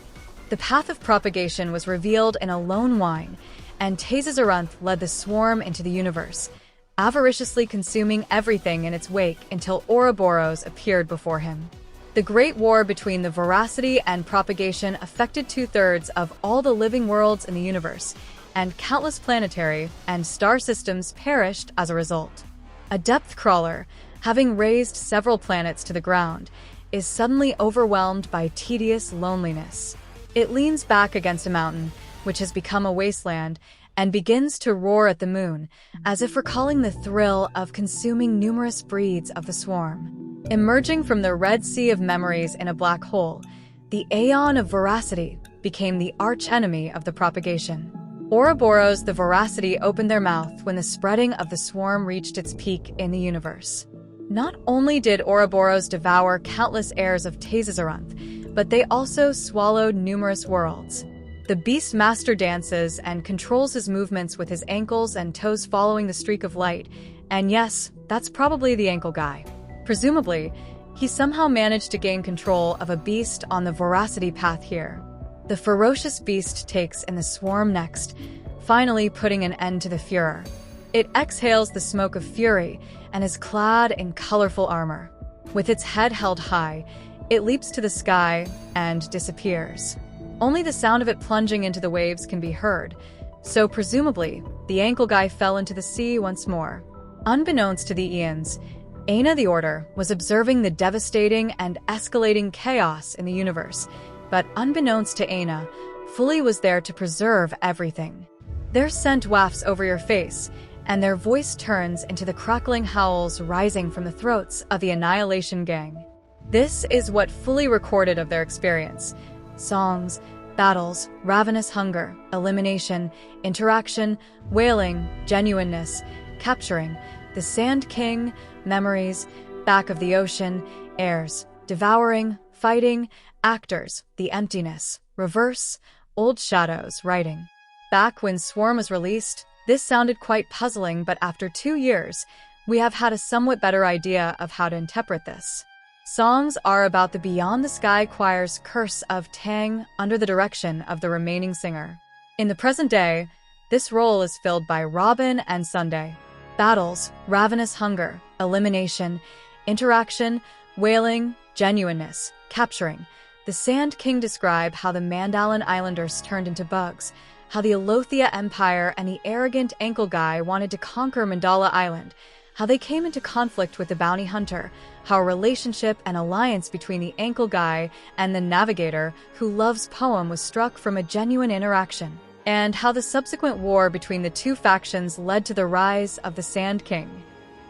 The path of propagation was revealed in a lone wine, and Tazzy led the swarm into the universe, avariciously consuming everything in its wake until Oroboros appeared before him. The Great War between the Veracity and Propagation affected 2/3 of all the living worlds in the universe, and countless planetary and star systems perished as a result. A depth crawler, having razed several planets to the ground, is suddenly overwhelmed by tedious loneliness. It leans back against a mountain, which has become a wasteland, and begins to roar at the moon, as if recalling the thrill of consuming numerous breeds of the swarm. Emerging from the Red Sea of memories in a black hole, the Aeon of Veracity became the archenemy of the propagation. Oroboros the Veracity opened their mouth when the spreading of the swarm reached its peak in the universe. Not only did Oroboros devour countless heirs of Tazzy, but they also swallowed numerous worlds. The beast master dances and controls his movements with his ankles and toes following the streak of light, and yes, that's probably the Ankle Guy. Presumably, he somehow managed to gain control of a beast on the Veracity path here. The ferocious beast takes in the swarm next, finally putting an end to the furor. It exhales the smoke of fury and is clad in colorful armor. With its head held high, it leaps to the sky and disappears. Only the sound of it plunging into the waves can be heard, so presumably, the Ankle Guy fell into the sea once more. Unbeknownst to the Eons, Ena the Order was observing the devastating and escalating chaos in the universe, but unbeknownst to Ena, Fully was there to preserve everything. Their scent wafts over your face, and their voice turns into the crackling howls rising from the throats of the Annihilation Gang. This is what Fully recorded of their experience. Songs, battles, ravenous hunger, elimination, interaction, wailing, genuineness, capturing, the Sand King, memories, back of the ocean, heirs, devouring, fighting, actors, the emptiness, reverse, old shadows writing. Back when Swarm was released, this sounded quite puzzling, but after 2 years, we have had a somewhat better idea of how to interpret this. Songs are about the Beyond the Sky Choir's curse of Tang under the direction of the remaining singer. In the present day, this role is filled by Robin and Sunday. Battles, ravenous hunger, elimination, interaction, wailing, genuineness, capturing. The Sand King describe how the Mandalan Islanders turned into bugs, how the Alothia Empire and the arrogant ankle guy wanted to conquer Mandala Island, how they came into conflict with the Bounty Hunter, how a relationship and alliance between the ankle guy and the Navigator, who loves poem, was struck from a genuine interaction, and how the subsequent war between the two factions led to the rise of the Sand King.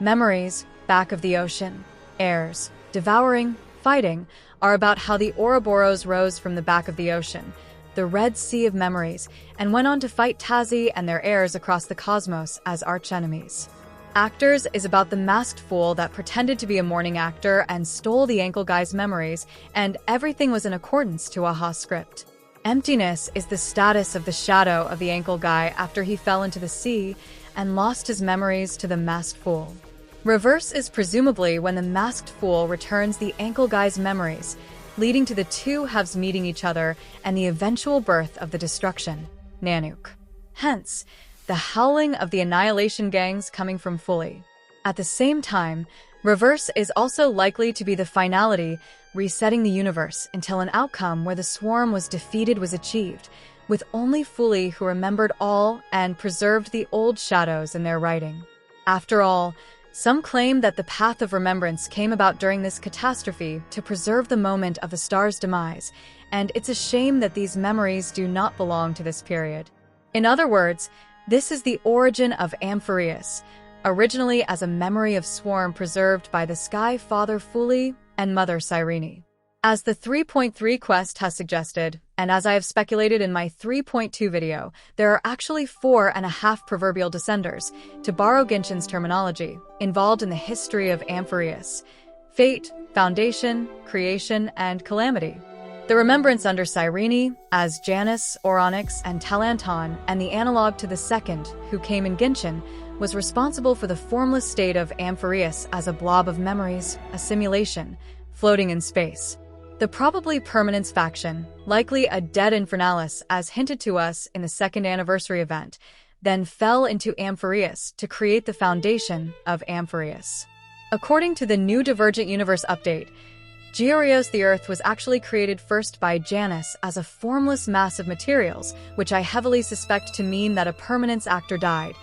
Memories, Back of the Ocean, Heirs, Devouring, Fighting, are about how the Oroboros rose from the back of the ocean, the Red Sea of Memories, and went on to fight Tazzy and their heirs across the cosmos as archenemies. Actors is about the masked fool that pretended to be a mourning actor and stole the ankle guy's memories, and everything was in accordance to Aha's script. Emptiness is the status of the shadow of the ankle guy after he fell into the sea and lost his memories to the masked fool. Reverse is presumably when the masked fool returns the ankle guy's memories, leading to the two halves meeting each other and the eventual birth of the destruction, Nanook. Hence, the howling of the annihilation gangs coming from Fully. At the same time, Reverse is also likely to be the finality, resetting the universe until an outcome where the Swarm was defeated was achieved, with only Fully who remembered all and preserved the old shadows in their writing. After all, some claim that the path of remembrance came about during this catastrophe to preserve the moment of the star's demise, and it's a shame that these memories do not belong to this period. In other words, this is the origin of Amphoreus, originally as a memory of Swarm preserved by the Sky Father Fully and Mother Cyrene. As the 3.3 quest has suggested, and as I have speculated in my 3.2 video, there are actually 4.5 proverbial descenders, to borrow Genshin's terminology, involved in the history of Amphoreus: fate, foundation, creation, and calamity. The remembrance under Cyrene, as Janus, Oronix, and Talanton, and the analog to the second, who came in Genshin, was responsible for the formless state of Amphoreus as a blob of memories, a simulation, floating in space. The probably Permanence faction, likely a dead Infernalis as hinted to us in the second anniversary event, then fell into Amphoreus to create the foundation of Amphoreus. According to the new Divergent Universe update, Georios the Earth was actually created first by Janus as a formless mass of materials, which I heavily suspect to mean that a Permanence actor died,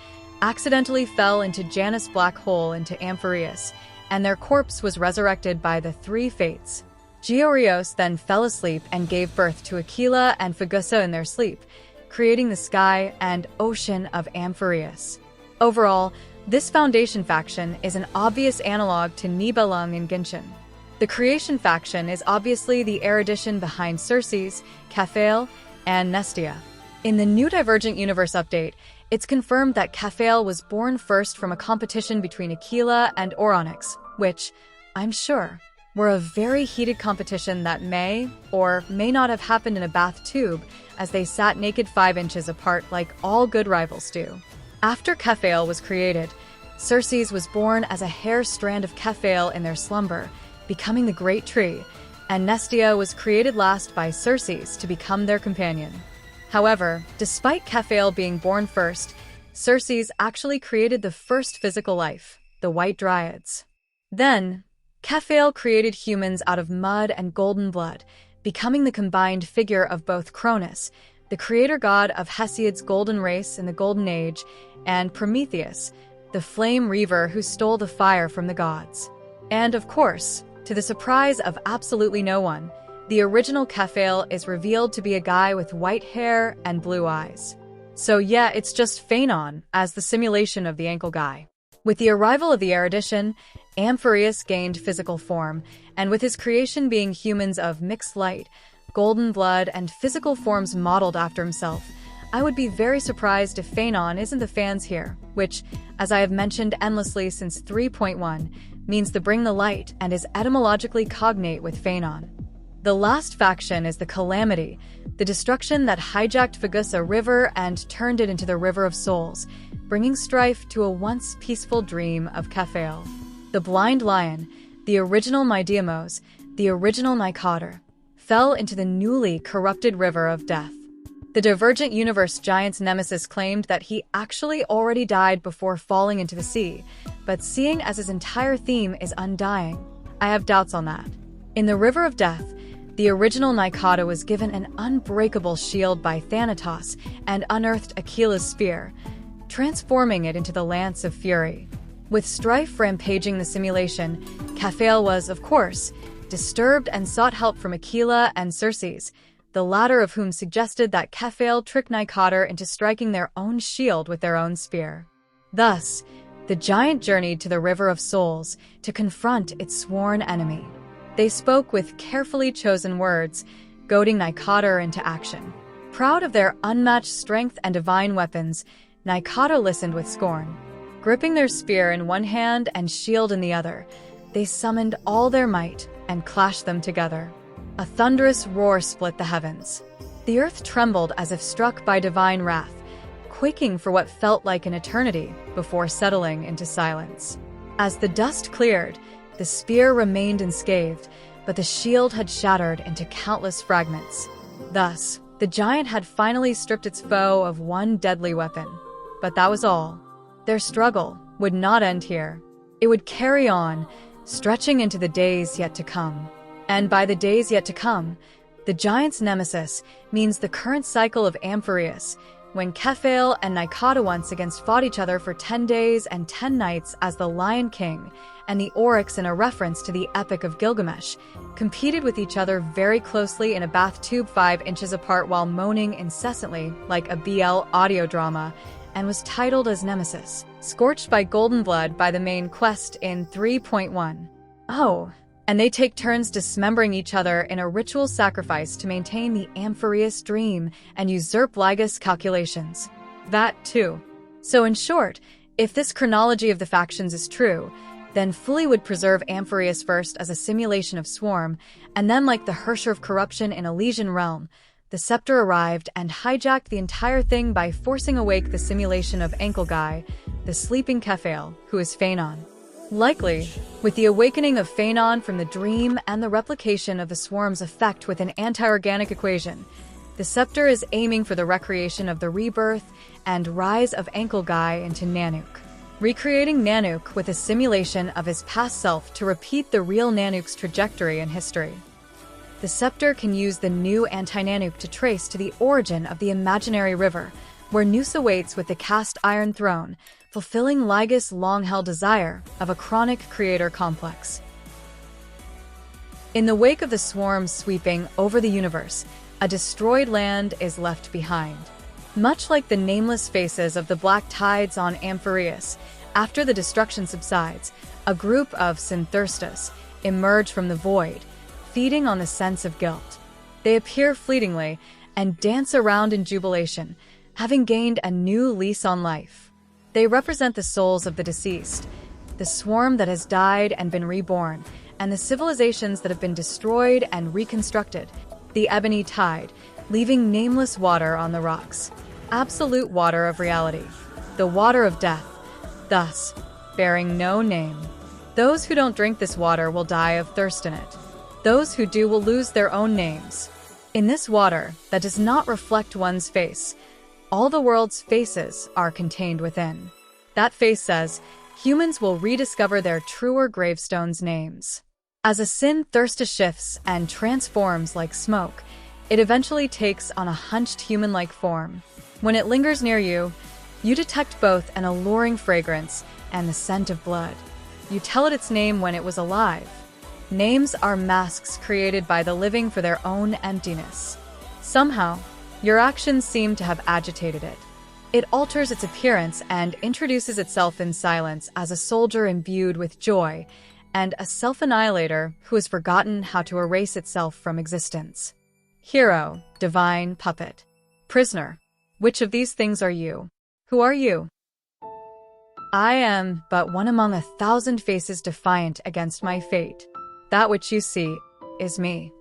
accidentally fell into Janus' black hole into Amphoreus, and their corpse was resurrected by the three fates. Georios then fell asleep and gave birth to Aquila and Phagusa in their sleep, creating the sky and ocean of Amphoreus. Overall, this Foundation faction is an obvious analog to Nibelung in Genshin. The Creation faction is obviously the erudition behind Circes, Caphael, and Nestia. In the new Divergent Universe update, it's confirmed that Caphael was born first from a competition between Aquila and Oronix, which, I'm sure, were a very heated competition that may or may not have happened in a bath tube as they sat naked 5 inches apart like all good rivals do. After Caphael was created, Circes was born as a hair strand of Caphael in their slumber, becoming the Great Tree, and Nestia was created last by Circes to become their companion. However, despite Caphael being born first, Circes actually created the first physical life, the White Dryads. Then, Caphael created humans out of mud and golden blood, becoming the combined figure of both Cronus, the creator god of Hesiod's golden race in the Golden Age, and Prometheus, the flame Reaver who stole the fire from the gods. And of course, to the surprise of absolutely no one, the original Caphael is revealed to be a guy with white hair and blue eyes. So yeah, it's just Phainon as the simulation of the ankle guy. With the arrival of the erudition, Amphoreus gained physical form, and with his creation being humans of mixed light, golden blood, and physical forms modeled after himself, I would be very surprised if Phainon isn't the fans here, which, as I have mentioned endlessly since 3.1, means the bring the light and is etymologically cognate with Phainon. The last faction is the Calamity, the destruction that hijacked Fagusa River and turned it into the River of Souls, bringing strife to a once peaceful dream of Caphael. The Blind Lion, the original Mydeimos, the original Nemesis, fell into the newly corrupted River of Death. The Divergent Universe Giant's Nemesis claimed that he actually already died before falling into the sea, but seeing as his entire theme is undying, I have doubts on that. In the River of Death, the original Nemesis was given an unbreakable shield by Thanatos and unearthed Aquila's spear, transforming it into the Lance of Fury. With strife rampaging the simulation, Caphael was, of course, disturbed and sought help from Aquila and Circes, the latter of whom suggested that Caphael trick Nemesis into striking their own shield with their own spear. Thus, the giant journeyed to the River of Souls to confront its sworn enemy. They spoke with carefully chosen words, goading Nemesis into action. Proud of their unmatched strength and divine weapons, Nemesis listened with scorn. Gripping their spear in one hand and shield in the other, they summoned all their might and clashed them together. A thunderous roar split the heavens. The earth trembled as if struck by divine wrath, quaking for what felt like an eternity before settling into silence. As the dust cleared, the spear remained unscathed, but the shield had shattered into countless fragments. Thus, the giant had finally stripped its foe of one deadly weapon. But that was all. Their struggle would not end here. It would carry on, stretching into the days yet to come. And by the days yet to come, the giant's nemesis means the current cycle of Amphoreus, when Caphael and Nemesis once again fought each other for 10 days and 10 nights as the Lion King, and the Oryx, in a reference to the Epic of Gilgamesh, competed with each other very closely in a bath tube 5 inches apart while moaning incessantly like a BL audio drama, and was titled as Nemesis, Scorched by Golden Blood by the main quest in 3.1. Oh, and they take turns dismembering each other in a ritual sacrifice to maintain the Amphoreus dream and usurp Ligus calculations. That, too. So in short, if this chronology of the factions is true, then Fully would preserve Amphoreus first as a simulation of Swarm, and then like the Hersher of Corruption in Elysian Realm, the Scepter arrived and hijacked the entire thing by forcing awake the simulation of Aglaea, the sleeping Caphael, who is Phainon. Likely, with the awakening of Phainon from the dream and the replication of the Swarm's effect with an anti-organic equation, the Scepter is aiming for the recreation of the rebirth and rise of Aglaea into Nanook, recreating Nanook with a simulation of his past self to repeat the real Nanook's trajectory in history. The Scepter can use the new anti-Nanook to trace to the origin of the imaginary river, where Nous awaits with the cast iron throne, fulfilling Ligus' long-held desire of a chronic creator complex. In the wake of the swarm sweeping over the universe, a destroyed land is left behind. Much like the nameless faces of the black tides on Amphoreus, after the destruction subsides, a group of Synthurstas emerge from the void, feeding on the sense of guilt. They appear fleetingly and dance around in jubilation, having gained a new lease on life. They represent the souls of the deceased, the swarm that has died and been reborn, and the civilizations that have been destroyed and reconstructed, the ebony tide, leaving nameless water on the rocks, absolute water of reality, the water of death, thus bearing no name. Those who don't drink this water will die of thirst in it. Those who do will lose their own names. In this water that does not reflect one's face, all the world's faces are contained within. That face says, humans will rediscover their truer gravestones' names. As a sin thirst shifts and transforms like smoke, it eventually takes on a hunched human-like form. When it lingers near you, you detect both an alluring fragrance and the scent of blood. You tell it its name when it was alive. Names are masks created by the living for their own emptiness. Somehow, your actions seem to have agitated it. It alters its appearance and introduces itself in silence as a soldier imbued with joy, and a self-annihilator who has forgotten how to erase itself from existence. Hero, divine puppet. Prisoner. Which of these things are you? Who are you? I am but one among 1,000 faces defiant against my fate. That which you see is me.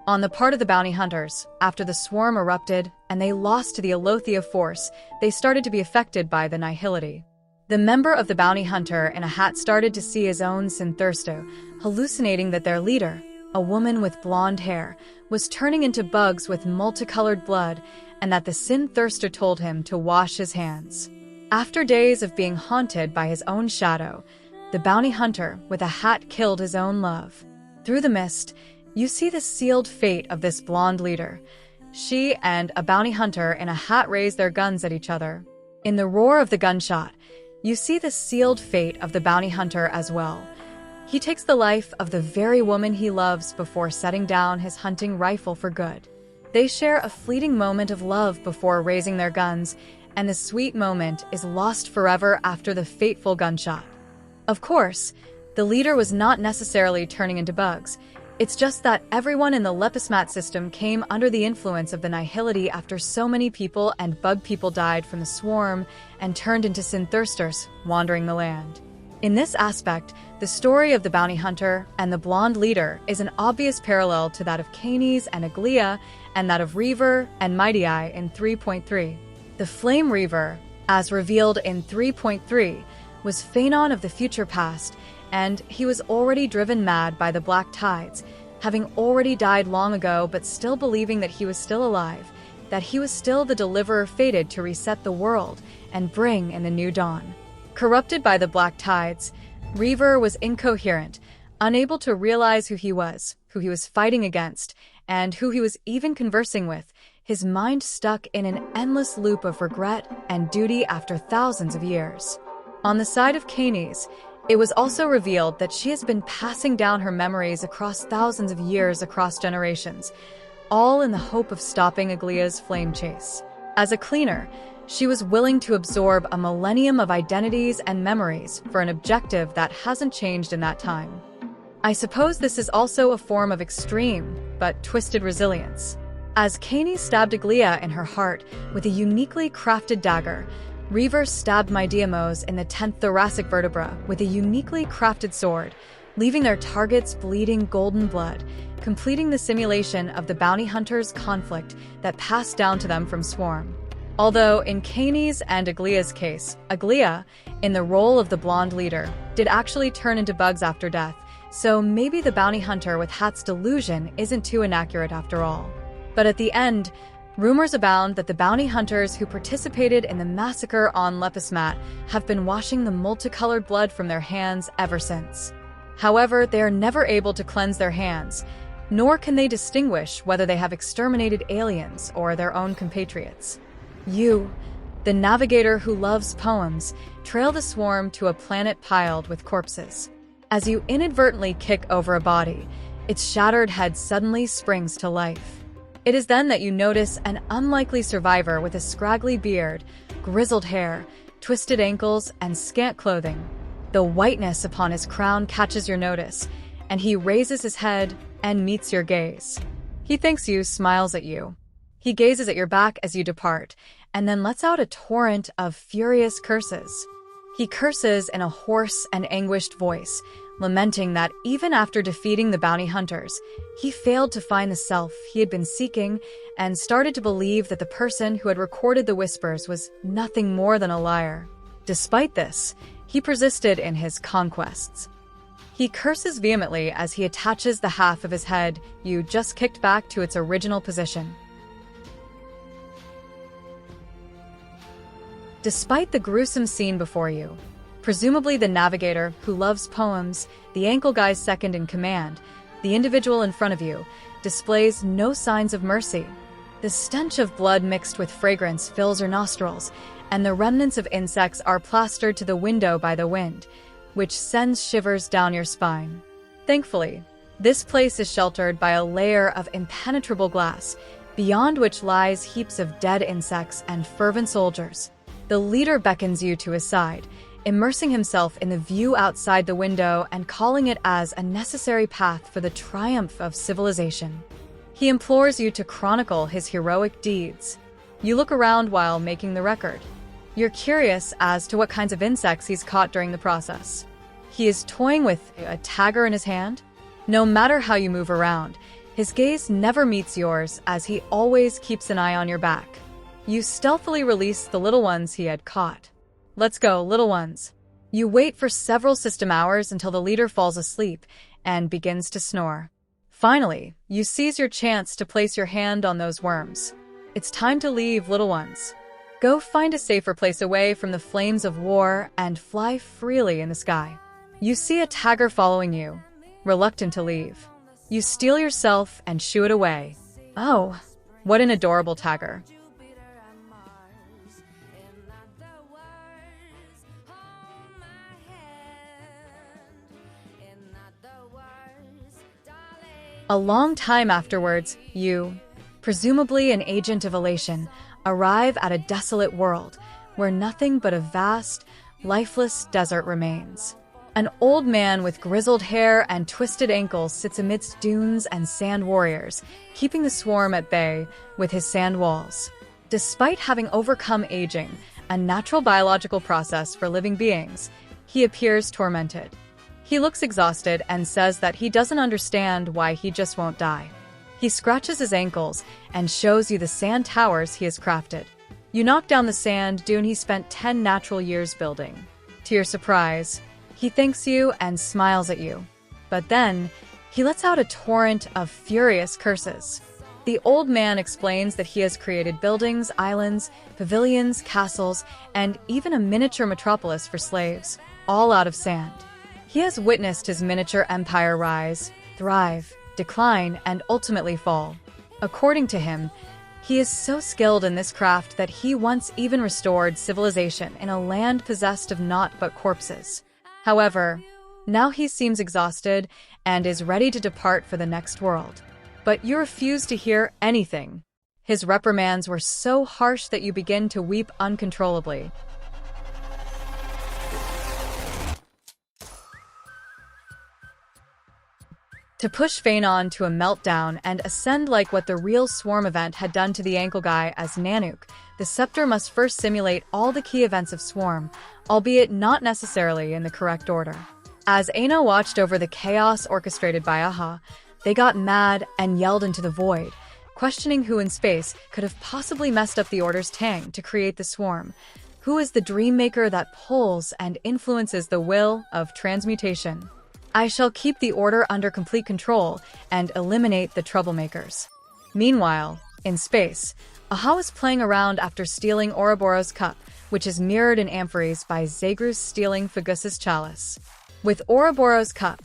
On the part of the bounty hunters, after the swarm erupted and they lost to the Alothia force, they started to be affected by the nihility. The member of the bounty hunter in a hat started to see his own synthirsto, hallucinating that their leader, a woman with blonde hair, was turning into bugs with multicolored blood, and that the synthirster told him to wash his hands. After days of being haunted by his own shadow, the bounty hunter with a hat killed his own love. Through the mist, you see the sealed fate of this blonde leader. She and a bounty hunter in a hat raise their guns at each other. In the roar of the gunshot, you see the sealed fate of the bounty hunter as well. He takes the life of the very woman he loves before setting down his hunting rifle for good. They share a fleeting moment of love before raising their guns, and the sweet moment is lost forever after the fateful gunshot. Of course, the leader was not necessarily turning into bugs. It's just that everyone in the Lepismat system came under the influence of the nihility after so many people and bug people died from the swarm and turned into synthirsters, wandering the land. In this aspect, the story of the bounty hunter and the blonde leader is an obvious parallel to that of Caenis and Aglaea and that of Reaver and Mydei in 3.3. The Flame Reaver, as revealed in 3.3, was Phainon of the future past, and he was already driven mad by the black tides, having already died long ago but still believing that he was still alive, that he was still the deliverer fated to reset the world and bring in the new dawn. Corrupted by the black tides, Reaver was incoherent, unable to realize who he was fighting against, and who he was even conversing with, his mind stuck in an endless loop of regret and duty after thousands of years. On the side of Caenis, it was also revealed that she has been passing down her memories across thousands of years across generations, all in the hope of stopping Aglaea's flame chase. As a cleaner, she was willing to absorb a millennium of identities and memories for an objective that hasn't changed in that time. I suppose this is also a form of extreme, but twisted resilience. As Caenis stabbed Aglaea in her heart with a uniquely crafted dagger, Reaver stabbed Mydeimos in the 10th thoracic vertebra with a uniquely crafted sword, leaving their targets bleeding golden blood, completing the simulation of the bounty hunters' conflict that passed down to them from Swarm. Although in Caenis and Aglaea's case, Aglaea, in the role of the blonde leader, did actually turn into bugs after death, so maybe the bounty hunter with Hat's delusion isn't too inaccurate after all. But at the end, rumors abound that the bounty hunters who participated in the massacre on Lepismat have been washing the multicolored blood from their hands ever since. However, they are never able to cleanse their hands, nor can they distinguish whether they have exterminated aliens or their own compatriots. You, the navigator who loves poems, trail the swarm to a planet piled with corpses. As you inadvertently kick over a body, its shattered head suddenly springs to life. It is then that you notice an unlikely survivor with a scraggly beard, grizzled hair, twisted ankles, and scant clothing. The whiteness upon his crown catches your notice, and he raises his head and meets your gaze. He thanks you, smiles at you. He gazes at your back as you depart, and then lets out a torrent of furious curses. He curses in a hoarse and anguished voice, lamenting that even after defeating the bounty hunters, he failed to find the self he had been seeking and started to believe that the person who had recorded the whispers was nothing more than a liar. Despite this, he persisted in his conquests. He curses vehemently as he attaches the half of his head you just kicked back to its original position. Despite the gruesome scene before you, presumably the navigator who loves poems, the ankle guy's second in command, the individual in front of you, displays no signs of mercy. The stench of blood mixed with fragrance fills your nostrils, and the remnants of insects are plastered to the window by the wind, which sends shivers down your spine. Thankfully, this place is sheltered by a layer of impenetrable glass, beyond which lies heaps of dead insects and fervent soldiers. The leader beckons you to his side, immersing himself in the view outside the window and calling it as a necessary path for the triumph of civilization. He implores you to chronicle his heroic deeds. You look around while making the record. You're curious as to what kinds of insects he's caught during the process. He is toying with a tagger in his hand. No matter how you move around, His gaze never meets yours, as he always keeps an eye on your back. You stealthily release the little ones he had caught. Let's go, little ones. You wait for several system hours until the leader falls asleep and begins to snore. Finally, you seize your chance to place your hand on those worms. It's time to leave, little ones. Go find a safer place away from the flames of war and fly freely in the sky. You see a tagger following you, reluctant to leave. You steel yourself and shoo it away. Oh, what an adorable tagger. A long time afterwards, you, presumably an agent of elation, arrive at a desolate world where nothing but a vast, lifeless desert remains. An old man with grizzled hair and twisted ankles sits amidst dunes and sand warriors, keeping the swarm at bay with his sand walls. Despite having overcome aging, a natural biological process for living beings, he appears tormented. He looks exhausted and says that he doesn't understand why he just won't die. He scratches his ankles and shows you the sand towers he has crafted. You knock down the sand dune he spent 10 natural years building. To your surprise, he thanks you and smiles at you. But then, he lets out a torrent of furious curses. The old man explains that he has created buildings, islands, pavilions, castles, and even a miniature metropolis for slaves, all out of sand. He has witnessed his miniature empire rise, thrive, decline, and ultimately fall. According to him, he is so skilled in this craft that he once even restored civilization in a land possessed of naught but corpses. However, now he seems exhausted and is ready to depart for the next world. But you refuse to hear anything. His reprimands were so harsh that you begin to weep uncontrollably. To push Phainon to a meltdown and ascend like what the real Swarm event had done to the ankle guy as Nanook, the Scepter must first simulate all the key events of Swarm, albeit not necessarily in the correct order. As Ena watched over the chaos orchestrated by Aha, they got mad and yelled into the void, questioning who in space could have possibly messed up the Order's tang to create the Swarm. Who is the dream maker that pulls and influences the will of transmutation? I shall keep the Order under complete control and eliminate the troublemakers. Meanwhile, in space, Aha was playing around after stealing Oroboros' cup, which is mirrored in Amphoreus by Zagrus stealing Fagus' chalice. With Oroboros' cup,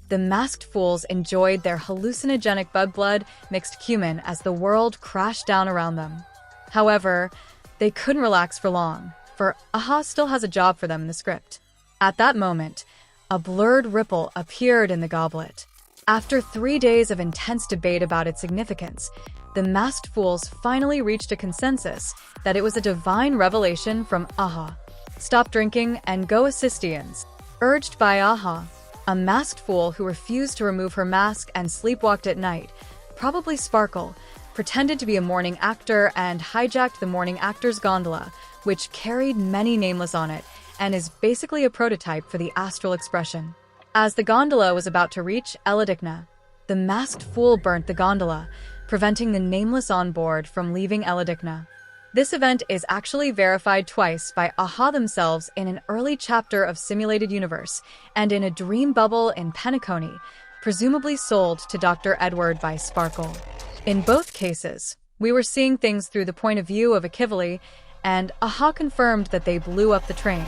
the masked fools enjoyed their hallucinogenic bug blood mixed cumin as the world crashed down around them. However, they couldn't relax for long, for Aha still has a job for them in the script. At that moment, a blurred ripple appeared in the goblet. After 3 days of intense debate about its significance, the masked fools finally reached a consensus that it was a divine revelation from Aha. Stop drinking and go Assistians. Urged by Aha, a masked fool who refused to remove her mask and sleepwalked at night, probably Sparkle, pretended to be a morning actor and hijacked the morning actor's gondola, which carried many nameless on it, and is basically a prototype for the astral expression. As the gondola was about to reach Eladikna, the masked fool burnt the gondola, preventing the nameless on board from leaving Eladikna. This event is actually verified twice by Aha themselves in an early chapter of Simulated Universe and in a dream bubble in Penacony, presumably sold to Dr. Edward by Sparkle. In both cases, we were seeing things through the point of view of Akivili, and Aha confirmed that they blew up the train.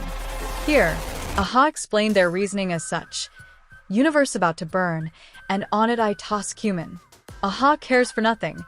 Here, Aha explained their reasoning as such. Universe about to burn, and on it I toss cumin. Aha cares for nothing,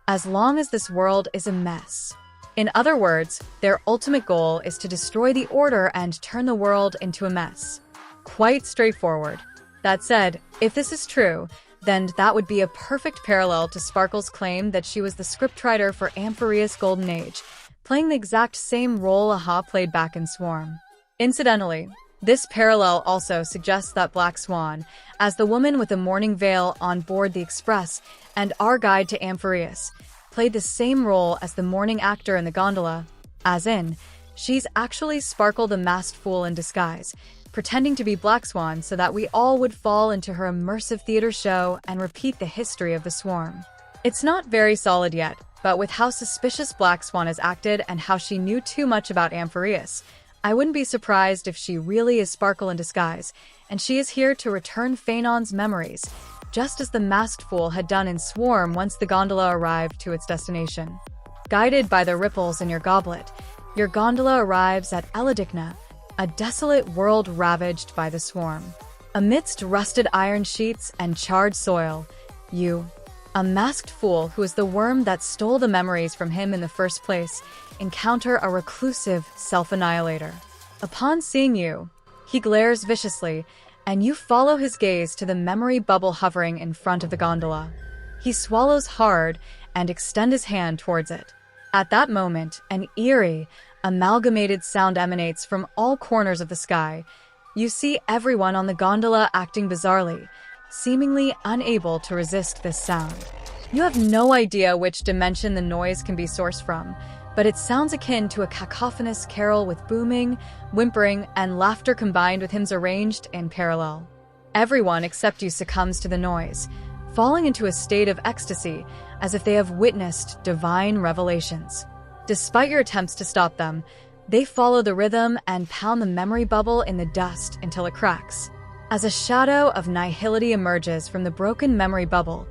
as long as this world is a mess. In other words, their ultimate goal is to destroy the Order and turn the world into a mess. Quite straightforward. That said, if this is true, then that would be a perfect parallel to Sparkle's claim that she was the scriptwriter for Amphoreus' Golden Age, playing the exact same role Aha played back in Swarm. Incidentally, this parallel also suggests that Black Swan, as the woman with the mourning veil on board the Express and our guide to Amphoreus, played the same role as the mourning actor in the gondola, as in, she's actually Sparkle the masked fool in disguise, pretending to be Black Swan so that we all would fall into her immersive theater show and repeat the history of the Swarm. It's not very solid yet, but with how suspicious Black Swan has acted and how she knew too much about Amphoreus, I wouldn't be surprised if she really is Sparkle in disguise, and she is here to return Phainon's memories, just as the masked fool had done in Swarm once the gondola arrived to its destination. Guided by the ripples in your goblet, your gondola arrives at Eladigna, a desolate world ravaged by the Swarm. Amidst rusted iron sheets and charred soil, you, a masked fool who is the worm that stole the memories from him in the first place, encounter a reclusive self-annihilator. Upon seeing you, he glares viciously, and you follow his gaze to the memory bubble hovering in front of the gondola. He swallows hard and extends his hand towards it. At that moment, an eerie, amalgamated sound emanates from all corners of the sky. You see everyone on the gondola acting bizarrely, seemingly unable to resist this sound. You have no idea which dimension the noise can be sourced from, but it sounds akin to a cacophonous carol with booming, whimpering, and laughter combined with hymns arranged in parallel. Everyone except you succumbs to the noise, falling into a state of ecstasy as if they have witnessed divine revelations. Despite your attempts to stop them, they follow the rhythm and pound the memory bubble in the dust until it cracks. As a shadow of nihility emerges from the broken memory bubble,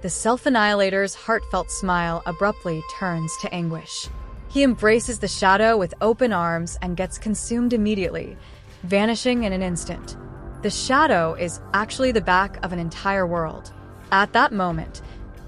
the self-annihilator's heartfelt smile abruptly turns to anguish. He embraces the shadow with open arms and gets consumed immediately, vanishing in an instant. The shadow is actually the back of an entire world. At that moment,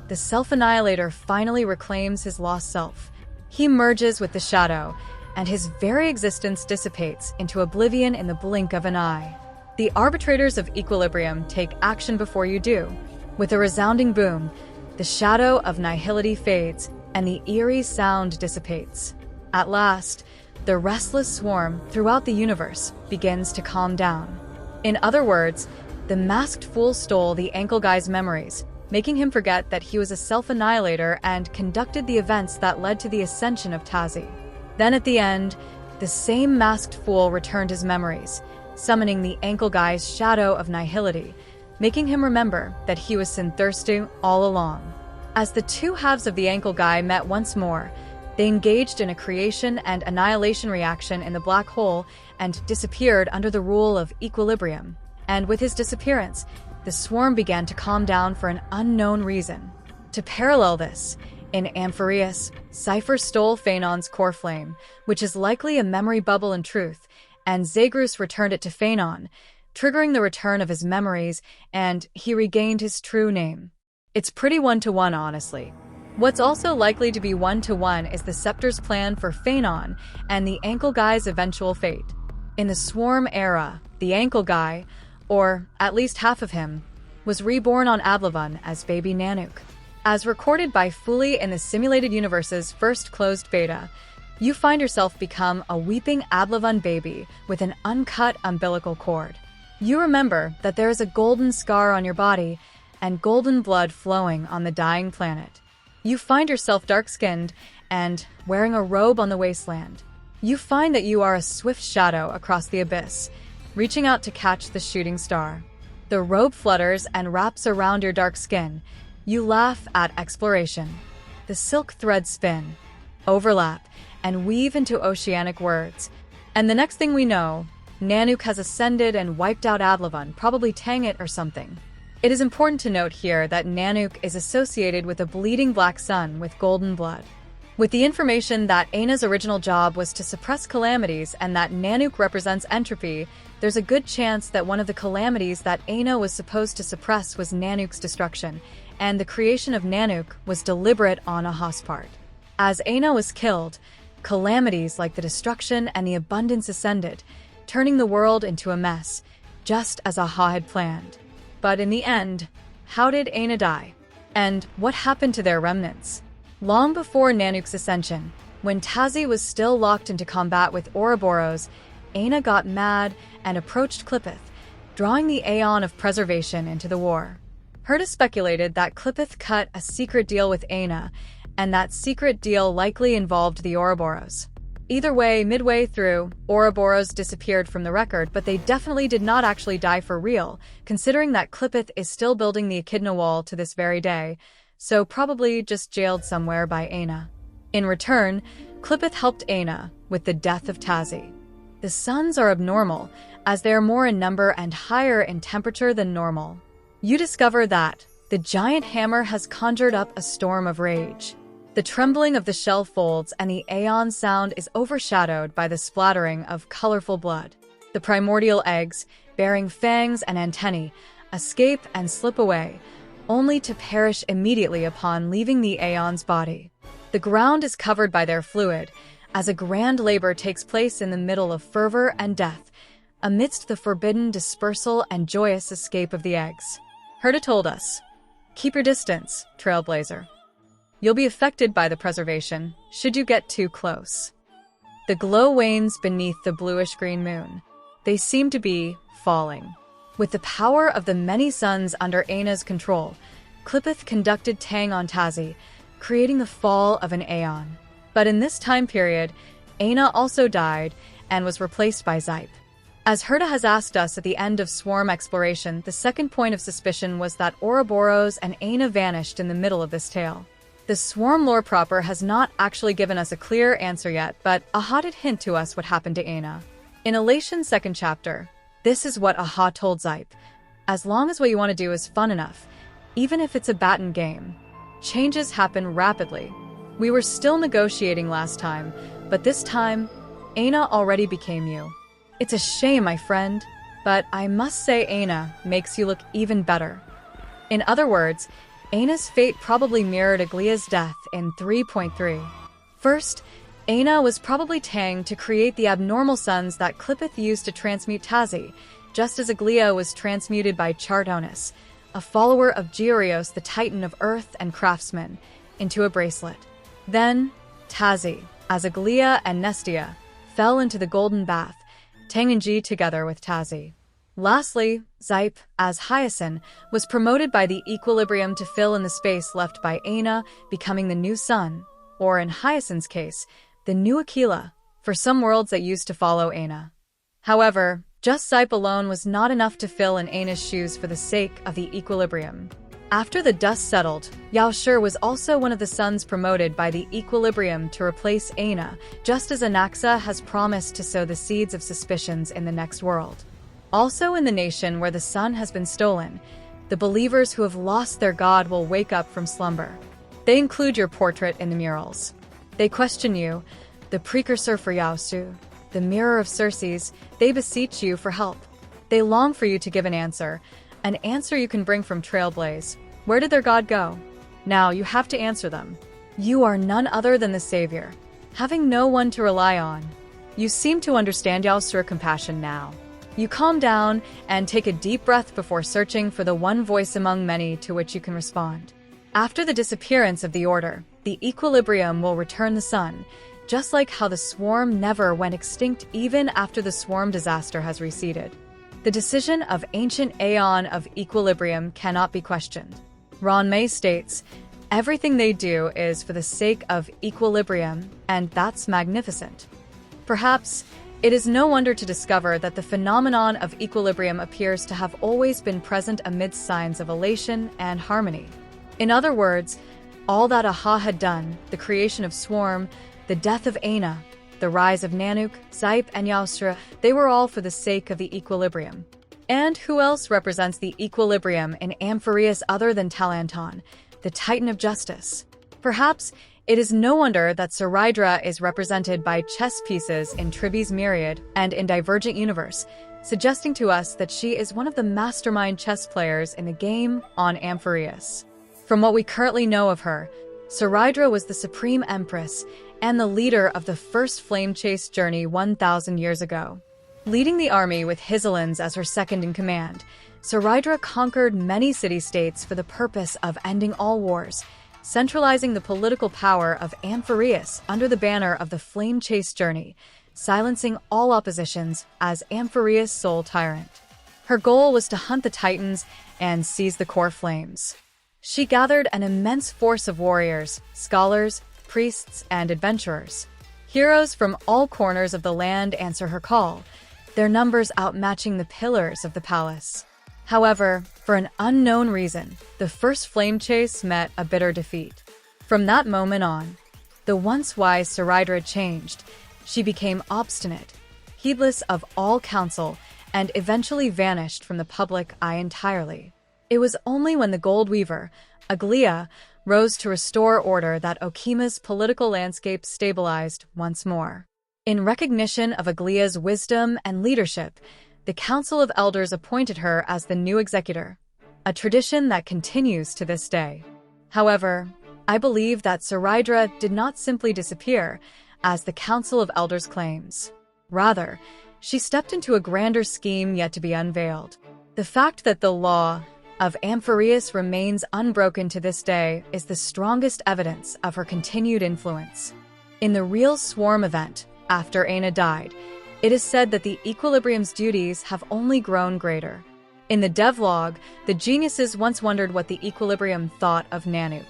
the self-annihilator finally reclaims his lost self. He merges with the shadow, and his very existence dissipates into oblivion in the blink of an eye. The arbitrators of equilibrium take action before you do. With a resounding boom, the shadow of nihility fades, and the eerie sound dissipates. At last, the restless swarm throughout the universe begins to calm down. In other words, the masked fool stole the ankle guy's memories, making him forget that he was a self-annihilator and conducted the events that led to the ascension of Tazzy. Then at the end, the same masked fool returned his memories, summoning the ankle guy's shadow of nihility, making him remember that he was Sin-thirsty all along. As the two halves of the ankle guy met once more, they engaged in a creation and annihilation reaction in the black hole and disappeared under the rule of equilibrium. And with his disappearance, the swarm began to calm down for an unknown reason. To parallel this, in Amphoreus, Cypher stole Phainon's core flame, which is likely a memory bubble in truth, and Zagreus returned it to Phainon, triggering the return of his memories, and he regained his true name. It's pretty one-to-one, honestly. What's also likely to be one-to-one is the Scepter's plan for Phainon and the Ankle Guy's eventual fate. In the Swarm era, the Ankle Guy, or at least half of him, was reborn on Ablavon as baby Nanook. As recorded by Fuli in the simulated universe's first closed beta, you find yourself become a weeping Ablavon baby with an uncut umbilical cord. You remember that there is a golden scar on your body and golden blood flowing on the dying planet. You find yourself dark-skinned and wearing a robe on the wasteland. You find that you are a swift shadow across the abyss, reaching out to catch the shooting star. The robe flutters and wraps around your dark skin. You laugh at exploration. The silk threads spin, overlap, and weave into oceanic words. And the next thing we know, Nanook has ascended and wiped out Ablavon, probably Tangit or something. It is important to note here that Nanook is associated with a bleeding black sun with golden blood. With the information that Ena's original job was to suppress calamities and that Nanook represents entropy, there's a good chance that one of the calamities that Ena was supposed to suppress was Nanook's destruction, and the creation of Nanook was deliberate on Aha's part. As Ena was killed, calamities like the destruction and the abundance ascended, turning the world into a mess, just as Aha had planned. But in the end, how did Ena die? And what happened to their remnants? Long before Nanook's ascension, when Tazzy was still locked into combat with Oroboros, Ena got mad and approached Clippeth, drawing the Aeon of Preservation into the war. Herta speculated that Clippeth cut a secret deal with Ena, and that secret deal likely involved the Oroboros. Either way, midway through, Oroboros disappeared from the record, but they definitely did not actually die for real, considering that Qliphoth is still building the Echidna Wall to this very day, so probably just jailed somewhere by Ena. In return, Qliphoth helped Ena with the death of Tazzy. The suns are abnormal, as they are more in number and higher in temperature than normal. You discover that the giant hammer has conjured up a storm of rage. The trembling of the shell folds and the Aeon sound is overshadowed by the splattering of colorful blood. The primordial eggs, bearing fangs and antennae, escape and slip away, only to perish immediately upon leaving the Aeon's body. The ground is covered by their fluid, as a grand labor takes place in the middle of fervor and death, amidst the forbidden dispersal and joyous escape of the eggs. Herta told us, "Keep your distance, Trailblazer. You'll be affected by the preservation, should you get too close." The glow wanes beneath the bluish-green moon. They seem to be falling. With the power of the many suns under Ena's control, Qliphoth conducted Tang on Tazzy, creating the fall of an Aeon. But in this time period, Ena also died and was replaced by Xipe. As Herta has asked us at the end of Swarm exploration, the second point of suspicion was that Oroboros and Ena vanished in the middle of this tale. The Swarm lore proper has not actually given us a clear answer yet, but Aha did hint to us what happened to Ena. In Elation's second chapter, this is what Aha told Xipe. As long as what you want to do is fun enough, even if it's a baton game, changes happen rapidly. We were still negotiating last time, but this time, Ena already became you. It's a shame, my friend, but I must say Ena makes you look even better. In other words, Ena's fate probably mirrored Aglaea's death in 3.3. First, Ena was probably Tang to create the abnormal suns that Qliphoth used to transmute Tazzy, just as Aglaea was transmuted by Chardonis, a follower of Georios, the Titan of Earth and Craftsman, into a bracelet. Then, Tazzy, as Aglaea and Nestia, fell into the Golden Bath, Tang and Ji together with Tazzy. Lastly, Xipe, as Hyacinth, was promoted by the equilibrium to fill in the space left by Ena, becoming the new sun, or in Hyacinth's case, the new Aquila, for some worlds that used to follow Ena. However, just Xipe alone was not enough to fill in Ena's shoes for the sake of the equilibrium. After the dust settled, Yaoshi was also one of the sons promoted by the equilibrium to replace Ena, just as Anaxa has promised to sow the seeds of suspicions in the next world. Also in the nation where the sun has been stolen, the believers who have lost their god will wake up from slumber. They include your portrait in the murals. They question you, the precursor for Yaoshi, the mirror of Circes. They beseech you for help. They long for you to give an answer you can bring from Trailblaze. Where did their god go? Now you have to answer them. You are none other than the savior, having no one to rely on. You seem to understand Yaoshi's compassion now. You calm down and take a deep breath before searching for the one voice among many to which you can respond. After the disappearance of the Order, the equilibrium will return the sun, just like how the Swarm never went extinct even after the Swarm disaster has receded. The decision of ancient Aeon of equilibrium cannot be questioned. Ron May states, "Everything they do is for the sake of equilibrium, and that's magnificent." Perhaps, it is no wonder to discover that the phenomenon of equilibrium appears to have always been present amidst signs of elation and harmony. In other words, all that Aha had done, the creation of Swarm, the death of Ena, the rise of Nanook, Xipe, and Yaoshi, they were all for the sake of the equilibrium. And who else represents the equilibrium in Amphoreus other than Talanton, the Titan of Justice? Perhaps it is no wonder that Cerydra is represented by chess pieces in Trivi's Myriad and in Divergent Universe, suggesting to us that she is one of the mastermind chess players in the game on Amphoreus. From what we currently know of her, Cerydra was the Supreme Empress and the leader of the first flame chase journey 1,000 years ago. Leading the army with Hyzelins as her second-in-command, Cerydra conquered many city-states for the purpose of ending all wars, centralizing the political power of Amphoreus under the banner of the flame chase journey, silencing all oppositions as Amphoreus' sole tyrant. Her goal was to hunt the Titans and seize the core flames. She gathered an immense force of warriors, scholars, priests, and adventurers. Heroes from all corners of the land answer her call, their numbers outmatching the pillars of the palace. However, for an unknown reason, the first flame chase met a bitter defeat. From that moment on, the once wise Cerydra changed. She became obstinate, heedless of all counsel, and eventually vanished from the public eye entirely. It was only when the Gold Weaver, Aglaea, rose to restore order that Okima's political landscape stabilized once more. In recognition of Aglaea's wisdom and leadership, the Council of Elders appointed her as the new executor, a tradition that continues to this day. However, I believe that Cerydra did not simply disappear, as the Council of Elders claims. Rather, she stepped into a grander scheme yet to be unveiled. The fact that the law of Amphoreus remains unbroken to this day is the strongest evidence of her continued influence. In the real Swarm event, after Ena died, it is said that the Equilibrium's duties have only grown greater. In the devlog, the geniuses once wondered what the Equilibrium thought of Nanook.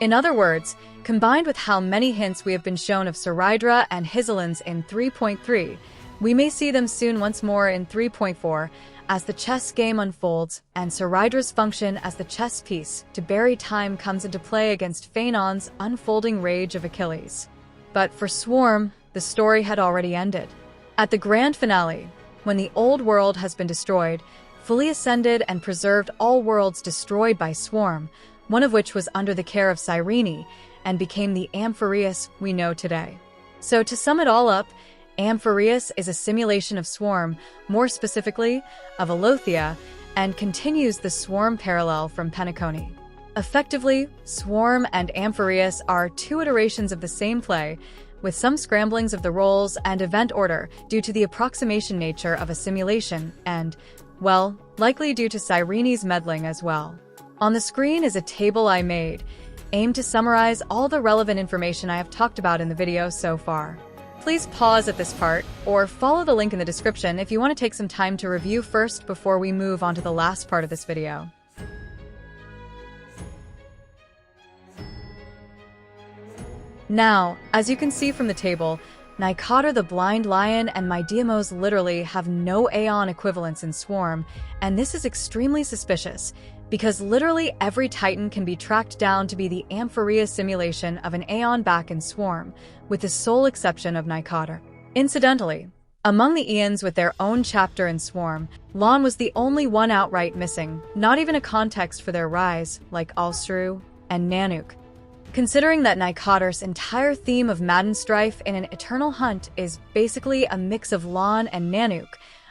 In other words, combined with how many hints we have been shown of Cerydra and Hizelins in 3.3, we may see them soon once more in 3.4 as the chess game unfolds and Cerydra's function as the chess piece to bury time comes into play against Phainon's unfolding rage of Achilles. But for Swarm, the story had already ended. At the grand finale, when the old world has been destroyed, fully ascended and preserved all worlds destroyed by Swarm, one of which was under the care of Cyrene, and became the Amphoreus we know today. So to sum it all up, Amphoreus is a simulation of Swarm, more specifically, of Alothia, and continues the Swarm parallel from Penacony. Effectively, Swarm and Amphoreus are two iterations of the same play, with some scramblings of the roles and event order due to the approximation nature of a simulation and, well, likely due to Cyrene's meddling as well. On the screen is a table I made, aimed to summarize all the relevant information I have talked about in the video so far. Please pause at this part, or follow the link in the description if you want to take some time to review first before we move on to the last part of this video. Now, as you can see from the table, Nemesis the Blind Lion and Mydeimos literally have no Aeon equivalents in Swarm, and this is extremely suspicious, because literally every Titan can be tracked down to be the Amphorea simulation of an Aeon back in Swarm, with the sole exception of Nemesis. Incidentally, among the Aeons with their own chapter in Swarm, Lon was the only one outright missing, not even a context for their rise, like Alstru and Nanook. Considering that Nemesis' entire theme of Madden strife in an eternal hunt is basically a mix of Lon and Nanook,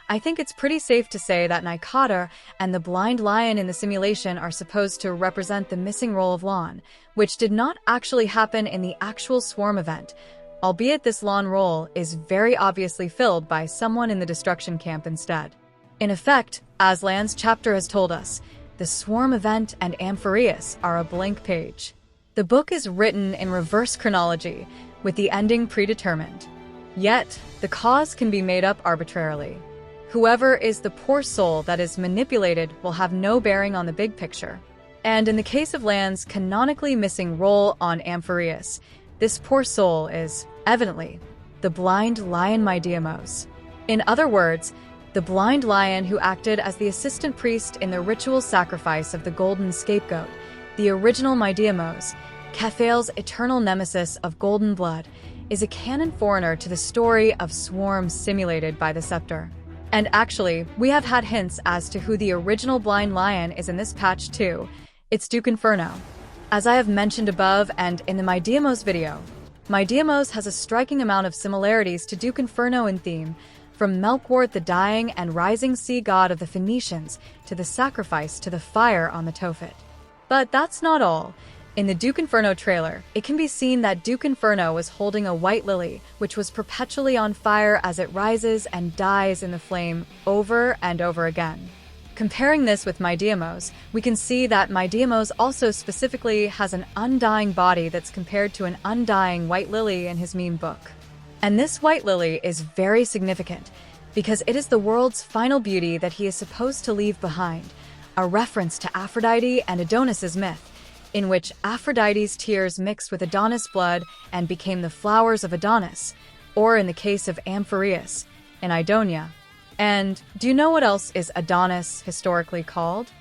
I think it's pretty safe to say that Nemesis and the Blind Lion in the simulation are supposed to represent the missing role of Lon, which did not actually happen in the actual Swarm event, albeit this Lon role is very obviously filled by someone in the destruction camp instead. In effect, Aslan's chapter has told us, the Swarm event and Amphoreus are a blank page. The book is written in reverse chronology, with the ending predetermined. Yet, the cause can be made up arbitrarily. Whoever is the poor soul that is manipulated will have no bearing on the big picture. And in the case of Lan's canonically missing role on Amphoreus, this poor soul is, evidently, the Blind Lion Mydeimos. In other words, the Blind Lion who acted as the assistant priest in the ritual sacrifice of the Golden Scapegoat, the original Mydeimos, Cathael's eternal nemesis of golden blood, is a canon foreigner to the story of Swarm simulated by the Scepter. And actually, we have had hints as to who the original Blind Lion is in this patch too. It's Duke Inferno. As I have mentioned above and in the Mydeimos video, Mydeimos has a striking amount of similarities to Duke Inferno in theme, from Melqart the dying and rising sea god of the Phoenicians to the sacrifice to the fire on the Tophet. But that's not all. In the Duke Inferno trailer, it can be seen that Duke Inferno was holding a white lily, which was perpetually on fire as it rises and dies in the flame over and over again. Comparing this with Mydeimos, we can see that Mydeimos also specifically has an undying body that's compared to an undying white lily in his meme book. And this white lily is very significant, because it is the world's final beauty that he is supposed to leave behind, a reference to Aphrodite and Adonis's myth. in which Aphrodite's tears mixed with Adonis' blood and became the flowers of Adonis, or in the case of Amphoreus, in Idonia. And do you know what else is Adonis historically called?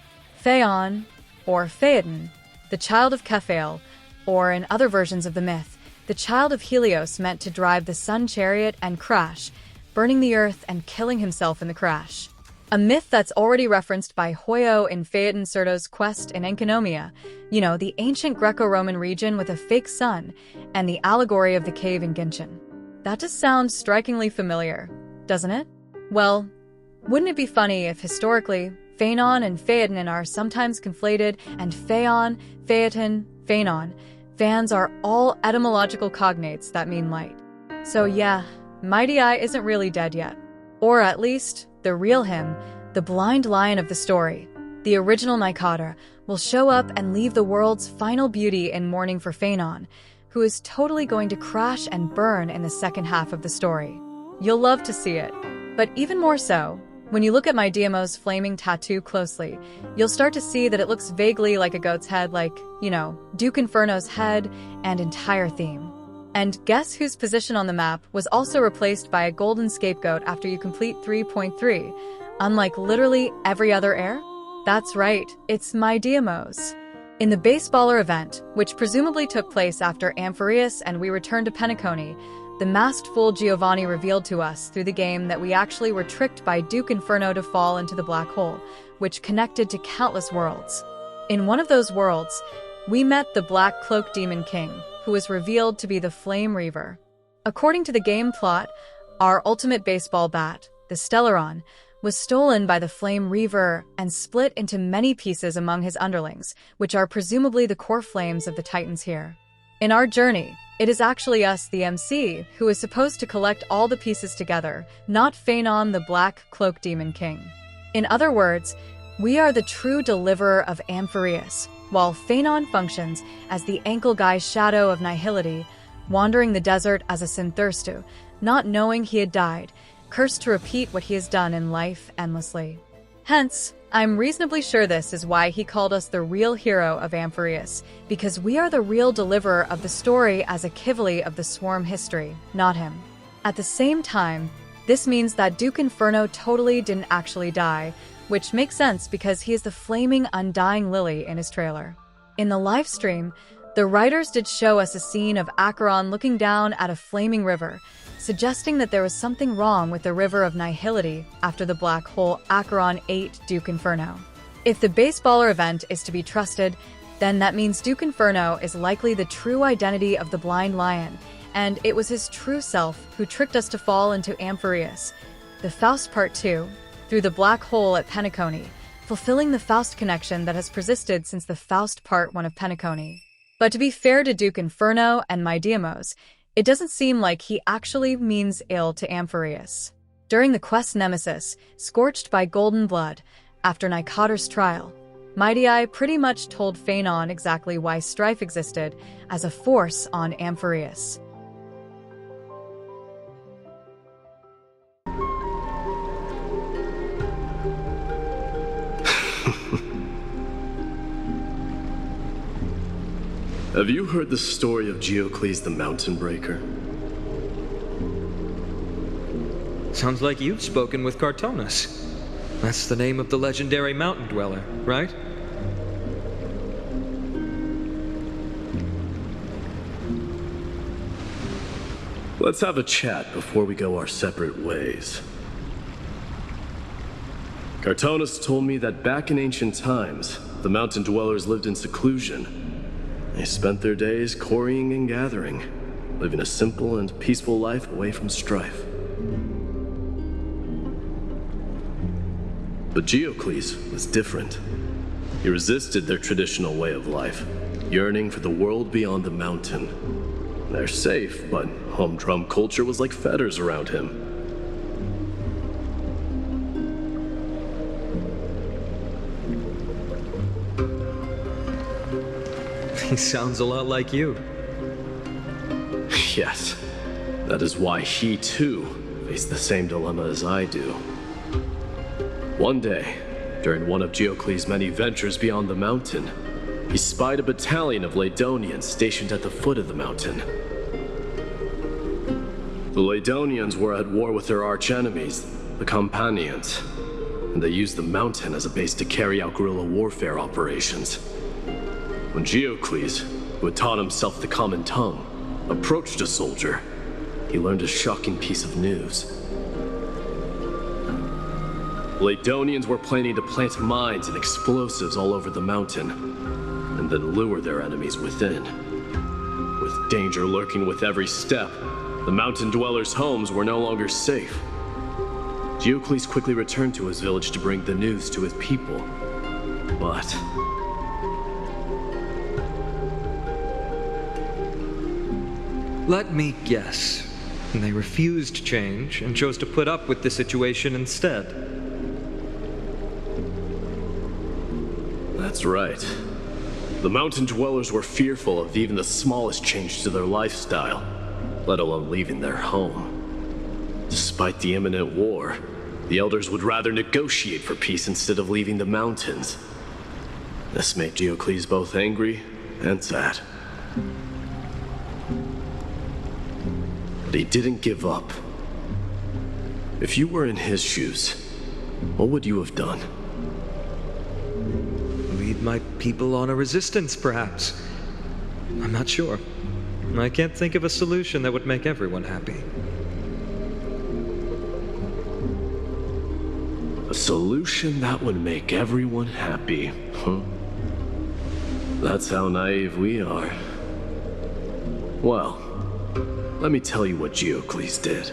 Phainon, or Phainon, the child of Kephael, or in other versions of the myth, the child of Helios meant to drive the sun chariot and crash, burning the earth and killing himself in the crash. A myth that's already referenced by Hoyo in Phaeton Cerdo's quest in Enkinomia, the ancient Greco-Roman region with a fake sun, and the allegory of the cave in Gentian. That just sounds strikingly familiar, doesn't it? Well, wouldn't it be funny if historically, Phainon and Phaeton are sometimes conflated, and Phaon, Phaeton, Phainon, fans are all etymological cognates that mean light. So yeah, Mydei isn't really dead yet. Or at least, the real him, the blind lion of the story, the original Navigator, will show up and leave the world's final beauty in mourning for Phainon, who is totally going to crash and burn in the second half of the story. You'll love to see it. But even more so, when you look at Mydeimos' flaming tattoo closely, you'll start to see that it looks vaguely like a goat's head, like, Duke Inferno's head and entire theme. And guess whose position on the map was also replaced by a golden scapegoat after you complete 3.3, unlike literally every other heir? That's right, it's Mydeimos. In the Baseballer event, which presumably took place after Amphoreus and we returned to Penacony, the masked fool Giovanni revealed to us through the game that we actually were tricked by Duke Inferno to fall into the black hole, which connected to countless worlds. In one of those worlds, we met the Black Cloak Demon King, who was revealed to be the Flame Reaver. According to the game plot, our ultimate baseball bat, the Stellaron, was stolen by the Flame Reaver and split into many pieces among his underlings, which are presumably the core flames of the Titans here. In our journey, it is actually us, the MC, who is supposed to collect all the pieces together, not Phainon, the Black Cloak Demon King. In other words, we are the true deliverer of Amphoreus, while Phainon functions as the ankle guy's shadow of nihility, wandering the desert as a Synthirstu, not knowing he had died, cursed to repeat what he has done in life endlessly. Hence, I'm reasonably sure this is why he called us the real hero of Amphoreus, because we are the real deliverer of the story as Akivili of the Swarm history, not him. At the same time, this means that Duke Inferno totally didn't actually die, which makes sense because he is the flaming undying lily in his trailer. In the livestream, the writers did show us a scene of Acheron looking down at a flaming river, suggesting that there was something wrong with the River of Nihility after the black hole Acheron ate Duke Inferno. If the Baseballer event is to be trusted, then that means Duke Inferno is likely the true identity of the Blind Lion, and it was his true self who tricked us to fall into Amphoreus, the Faust Part 2, through the black hole at Penacony, fulfilling the Faust connection that has persisted since the Faust Part 1 of Penacony. But to be fair to Duke Inferno and Mydeimos, it doesn't seem like he actually means ill to Amphoreus. During the quest Nemesis, Scorched by Golden Blood, after Nicator's trial, Mydei pretty much told Phainon exactly why strife existed as a force on Amphoreus. Have you heard the story of Geocles the Mountain Breaker? Sounds like you've spoken with Cartonus. That's the name of the legendary mountain dweller, right? Let's have a chat before we go our separate ways. Cartonus told me that back in ancient times, the mountain dwellers lived in seclusion. They spent their days quarrying and gathering, living a simple and peaceful life away from strife. But Geocles was different. He resisted their traditional way of life, yearning for the world beyond the mountain. They're safe, but humdrum culture was like fetters around him. He sounds a lot like you. Yes, that is why he too faced the same dilemma as I do. One day, during one of Geocles' many ventures beyond the mountain, he spied a battalion of Ladonians stationed at the foot of the mountain. The Ladonians were at war with their archenemies, the Companions, and they used the mountain as a base to carry out guerrilla warfare operations. When Geocles, who had taught himself the common tongue, approached a soldier, he learned a shocking piece of news. Ladonians were planning to plant mines and explosives all over the mountain, and then lure their enemies within. With danger lurking with every step, the mountain dwellers' homes were no longer safe. Geocles quickly returned to his village to bring the news to his people, but... Let me guess. They refused change and chose to put up with the situation instead. That's right. The mountain dwellers were fearful of even the smallest change to their lifestyle, let alone leaving their home. Despite the imminent war, the elders would rather negotiate for peace instead of leaving the mountains. This made Geocles both angry and sad. But he didn't give up. If you were in his shoes, what would you have done? Lead my people on a resistance, perhaps. I'm not sure. I can't think of a solution that would make everyone happy. A solution that would make everyone happy, huh? That's how naive we are. Well, let me tell you what Geocles did.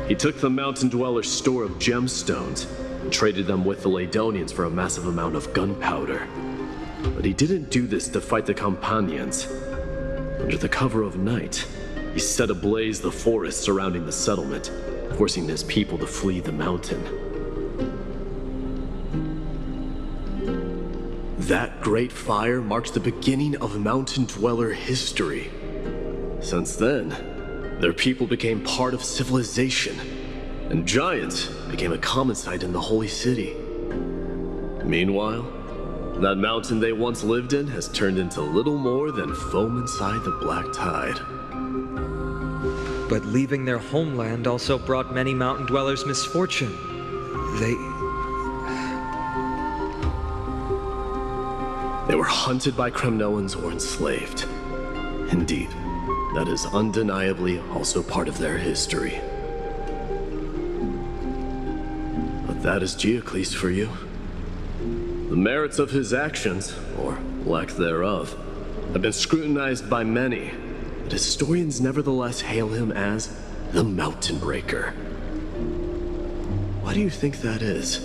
He took the mountain dwellers' store of gemstones and traded them with the Ladonians for a massive amount of gunpowder. But he didn't do this to fight the Companions. Under the cover of night, he set ablaze the forest surrounding the settlement, forcing his people to flee the mountain. That great fire marked the beginning of mountain dweller history. Since then, their people became part of civilization, and giants became a common sight in the holy city. Meanwhile, that mountain they once lived in has turned into little more than foam inside the black tide. But leaving their homeland also brought many mountain dwellers misfortune. They were hunted by Kremnoans or enslaved. Indeed, that is undeniably also part of their history. But that is Geocles for you. The merits of his actions, or lack thereof, have been scrutinized by many, but historians nevertheless hail him as the Mountain Breaker. Why do you think that is?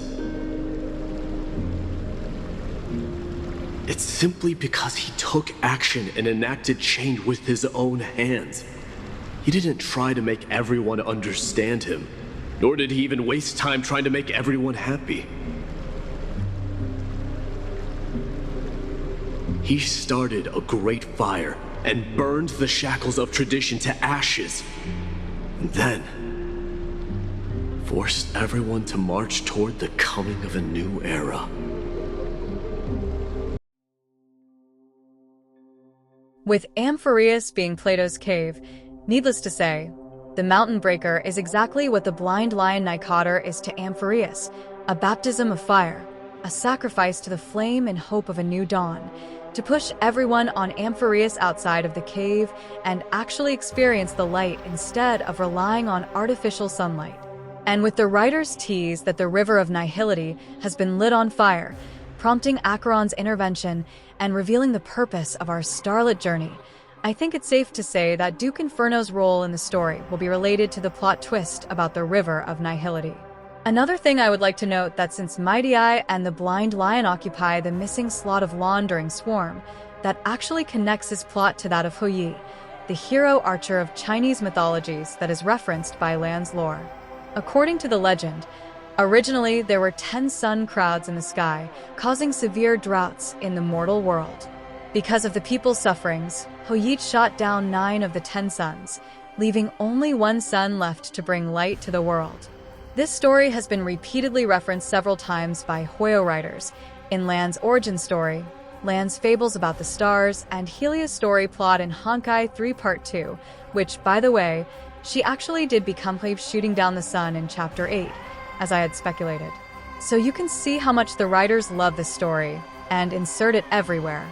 It's simply because he took action and enacted change with his own hands. He didn't try to make everyone understand him, nor did he even waste time trying to make everyone happy. He started a great fire and burned the shackles of tradition to ashes, and then forced everyone to march toward the coming of a new era. With Amphoreus being Plato's cave, needless to say, the Mountain Breaker is exactly what the blind lion Nicator is to Amphoreus, a baptism of fire, a sacrifice to the flame in hope of a new dawn, to push everyone on Amphoreus outside of the cave and actually experience the light instead of relying on artificial sunlight. And with the writer's tease that the river of Nihility has been lit on fire, prompting Acheron's intervention and revealing the purpose of our starlit journey, I think it's safe to say that Duke Inferno's role in the story will be related to the plot twist about the river of Nihility. Another thing I would like to note that since Mydei and the Blind Lion occupy the missing slot of Lon during Swarm, that actually connects his plot to that of Hu Yi, the hero archer of Chinese mythologies that is referenced by Lan's lore. According to the legend, originally there were 10 sun crowds in the sky, causing severe droughts in the mortal world. Because of the people's sufferings, Hu Yi shot down 9 of the 10 suns, leaving only 1 sun left to bring light to the world. This story has been repeatedly referenced several times by Hoyo writers, in Lan's origin story, Lan's fables about the stars, and Helia's story plot in Honkai 3 Part 2, which, by the way, she actually did become shooting down the sun in Chapter 8, as I had speculated. So you can see how much the writers love this story, and insert it everywhere.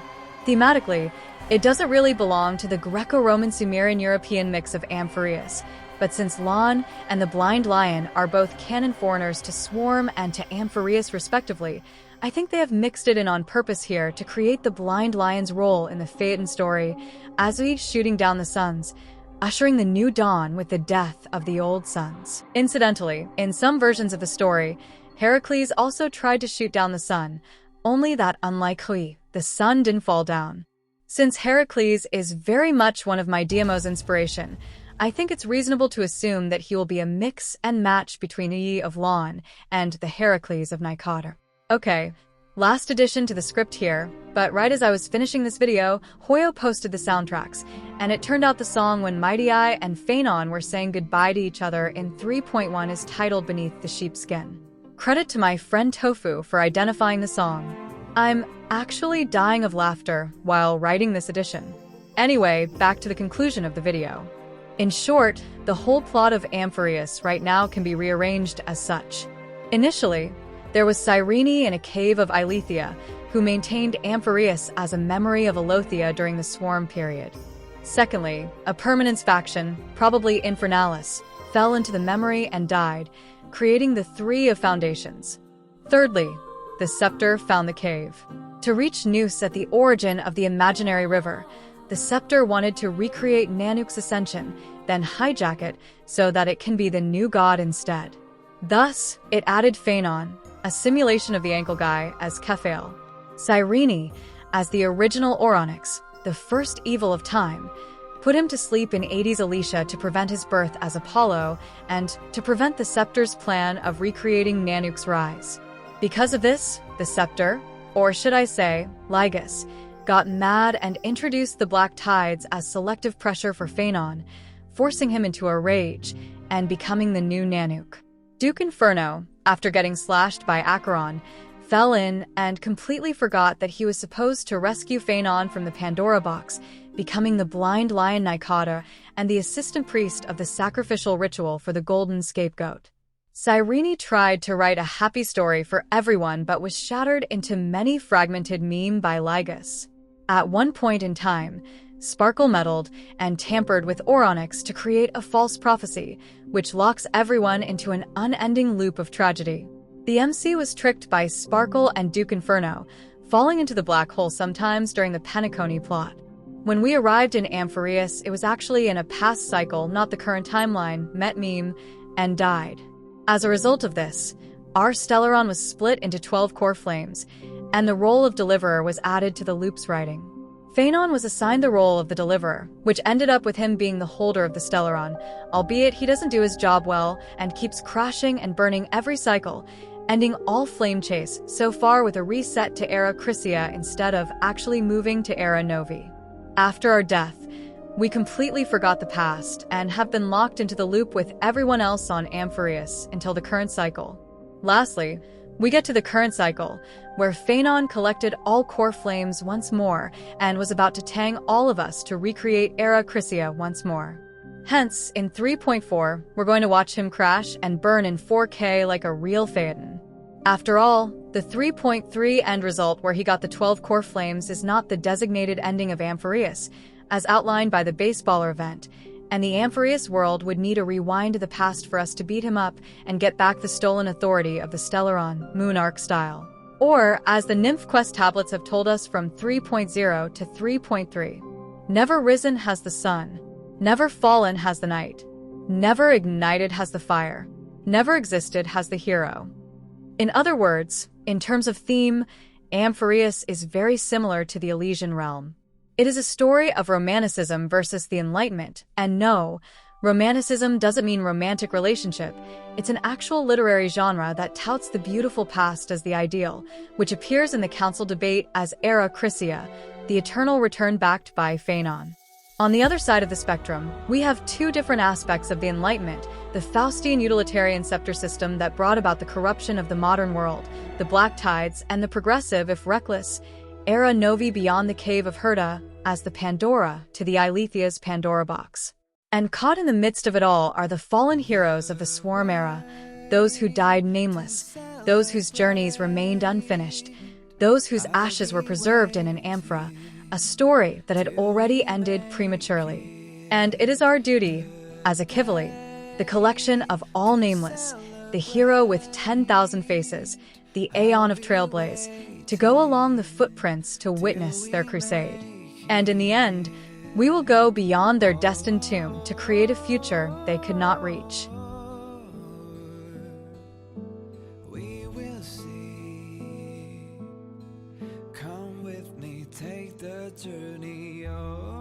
Thematically, it doesn't really belong to the Greco-Roman Sumerian European mix of Amphoreus, but since Lan and the Blind Lion are both canon foreigners to Swarm and to Amphoreus respectively, I think they have mixed it in on purpose here to create the Blind Lion's role in the Phainon story as we shooting down the suns, ushering the new dawn with the death of the old suns. Incidentally, in some versions of the story, Heracles also tried to shoot down the sun, only that unlike Hui, the sun didn't fall down. Since Heracles is very much one of Mydeimos' inspiration, I think it's reasonable to assume that he will be a mix and match between Yi of Lan and the Heracles of Nicator. Okay, last addition to the script here, but right as I was finishing this video, Hoyo posted the soundtracks, and it turned out the song when Mydei and Phainon were saying goodbye to each other in 3.1 is titled Beneath the Sheepskin. Credit to my friend Tofu for identifying the song. I'm actually dying of laughter while writing this edition. Anyway, back to the conclusion of the video. In short, the whole plot of Amphoreus right now can be rearranged as such. Initially, there was Cyrene in a cave of Ilethia, who maintained Amphoreus as a memory of Alothia during the Swarm period. Secondly, a Permanence faction, probably Infernalis, fell into the memory and died, creating the Three of Foundations. Thirdly, the Scepter found the cave. To reach Nous at the origin of the imaginary river, the Scepter wanted to recreate Nanook's ascension, then hijack it so that it can be the new god instead. Thus, it added Phainon, a simulation of the ankle guy, as Kephael, Cyrene as the original Oronix, the first evil of time, put him to sleep in 80s Alicia to prevent his birth as Apollo, and to prevent the Scepter's plan of recreating Nanook's rise. Because of this, the Scepter, or should I say, Lygus, got mad and introduced the Black Tides as selective pressure for Phainon, forcing him into a rage and becoming the new Nanook. Duke Inferno, after getting slashed by Acheron, fell in and completely forgot that he was supposed to rescue Phainon from the Pandora box, becoming the Blind Lion Nicator and the assistant priest of the sacrificial ritual for the golden scapegoat. Cyrene tried to write a happy story for everyone but was shattered into many fragmented meme by Lygus. At one point in time, Sparkle meddled and tampered with Oronix to create a false prophecy, which locks everyone into an unending loop of tragedy. The MC was tricked by Sparkle and Duke Inferno, falling into the black hole sometimes during the Penacony plot. When we arrived in Amphoreus, it was actually in a past cycle, not the current timeline, met meme, and died. As a result of this, our Stellaron was split into 12 core flames, and the role of Deliverer was added to the loop's writing. Phainon was assigned the role of the Deliverer, which ended up with him being the holder of the Stellaron, albeit he doesn't do his job well and keeps crashing and burning every cycle, ending all flame chase, so far with a reset to Era Chrysia instead of actually moving to Era Novi. After our death, we completely forgot the past and have been locked into the loop with everyone else on Amphoreus until the current cycle. Lastly, we get to the current cycle, where Phainon collected all core flames once more and was about to tang all of us to recreate Era Chrysia once more. Hence, in 3.4, we're going to watch him crash and burn in 4K like a real Phainon. After all, the 3.3 end result where he got the 12 core flames is not the designated ending of Amphoreus, as outlined by the baseballer event, and the Amphoreus world would need a rewind to the past for us to beat him up and get back the stolen authority of the Stellaron, Moon Arc style. Or, as the Nymph Quest tablets have told us from 3.0 to 3.3, never risen has the sun, never fallen has the night, never ignited has the fire, never existed has the hero. In other words, in terms of theme, Amphoreus is very similar to the Elysian realm. It is a story of Romanticism versus the Enlightenment, and no, Romanticism doesn't mean romantic relationship. It's an actual literary genre that touts the beautiful past as the ideal, which appears in the council debate as Era Chrysia, the eternal return backed by Phainon. On the other side of the spectrum, we have two different aspects of the Enlightenment, the Faustian utilitarian scepter system that brought about the corruption of the modern world, the Black Tides, and the progressive, if reckless, Era Novi beyond the Cave of Herda as the Pandora to the Ilethea's Pandora box. And caught in the midst of it all are the fallen heroes of the Swarm era, those who died nameless, those whose journeys remained unfinished, those whose ashes were preserved in an amphora, a story that had already ended prematurely. And it is our duty, as Akivili, the collection of all nameless, the hero with 10,000 faces, the Aeon of Trailblaze, to go along the footprints to witness their crusade. And in the end, we will go beyond their destined tomb to create a future they could not reach. We will see. Come with me, take the journey. Oh.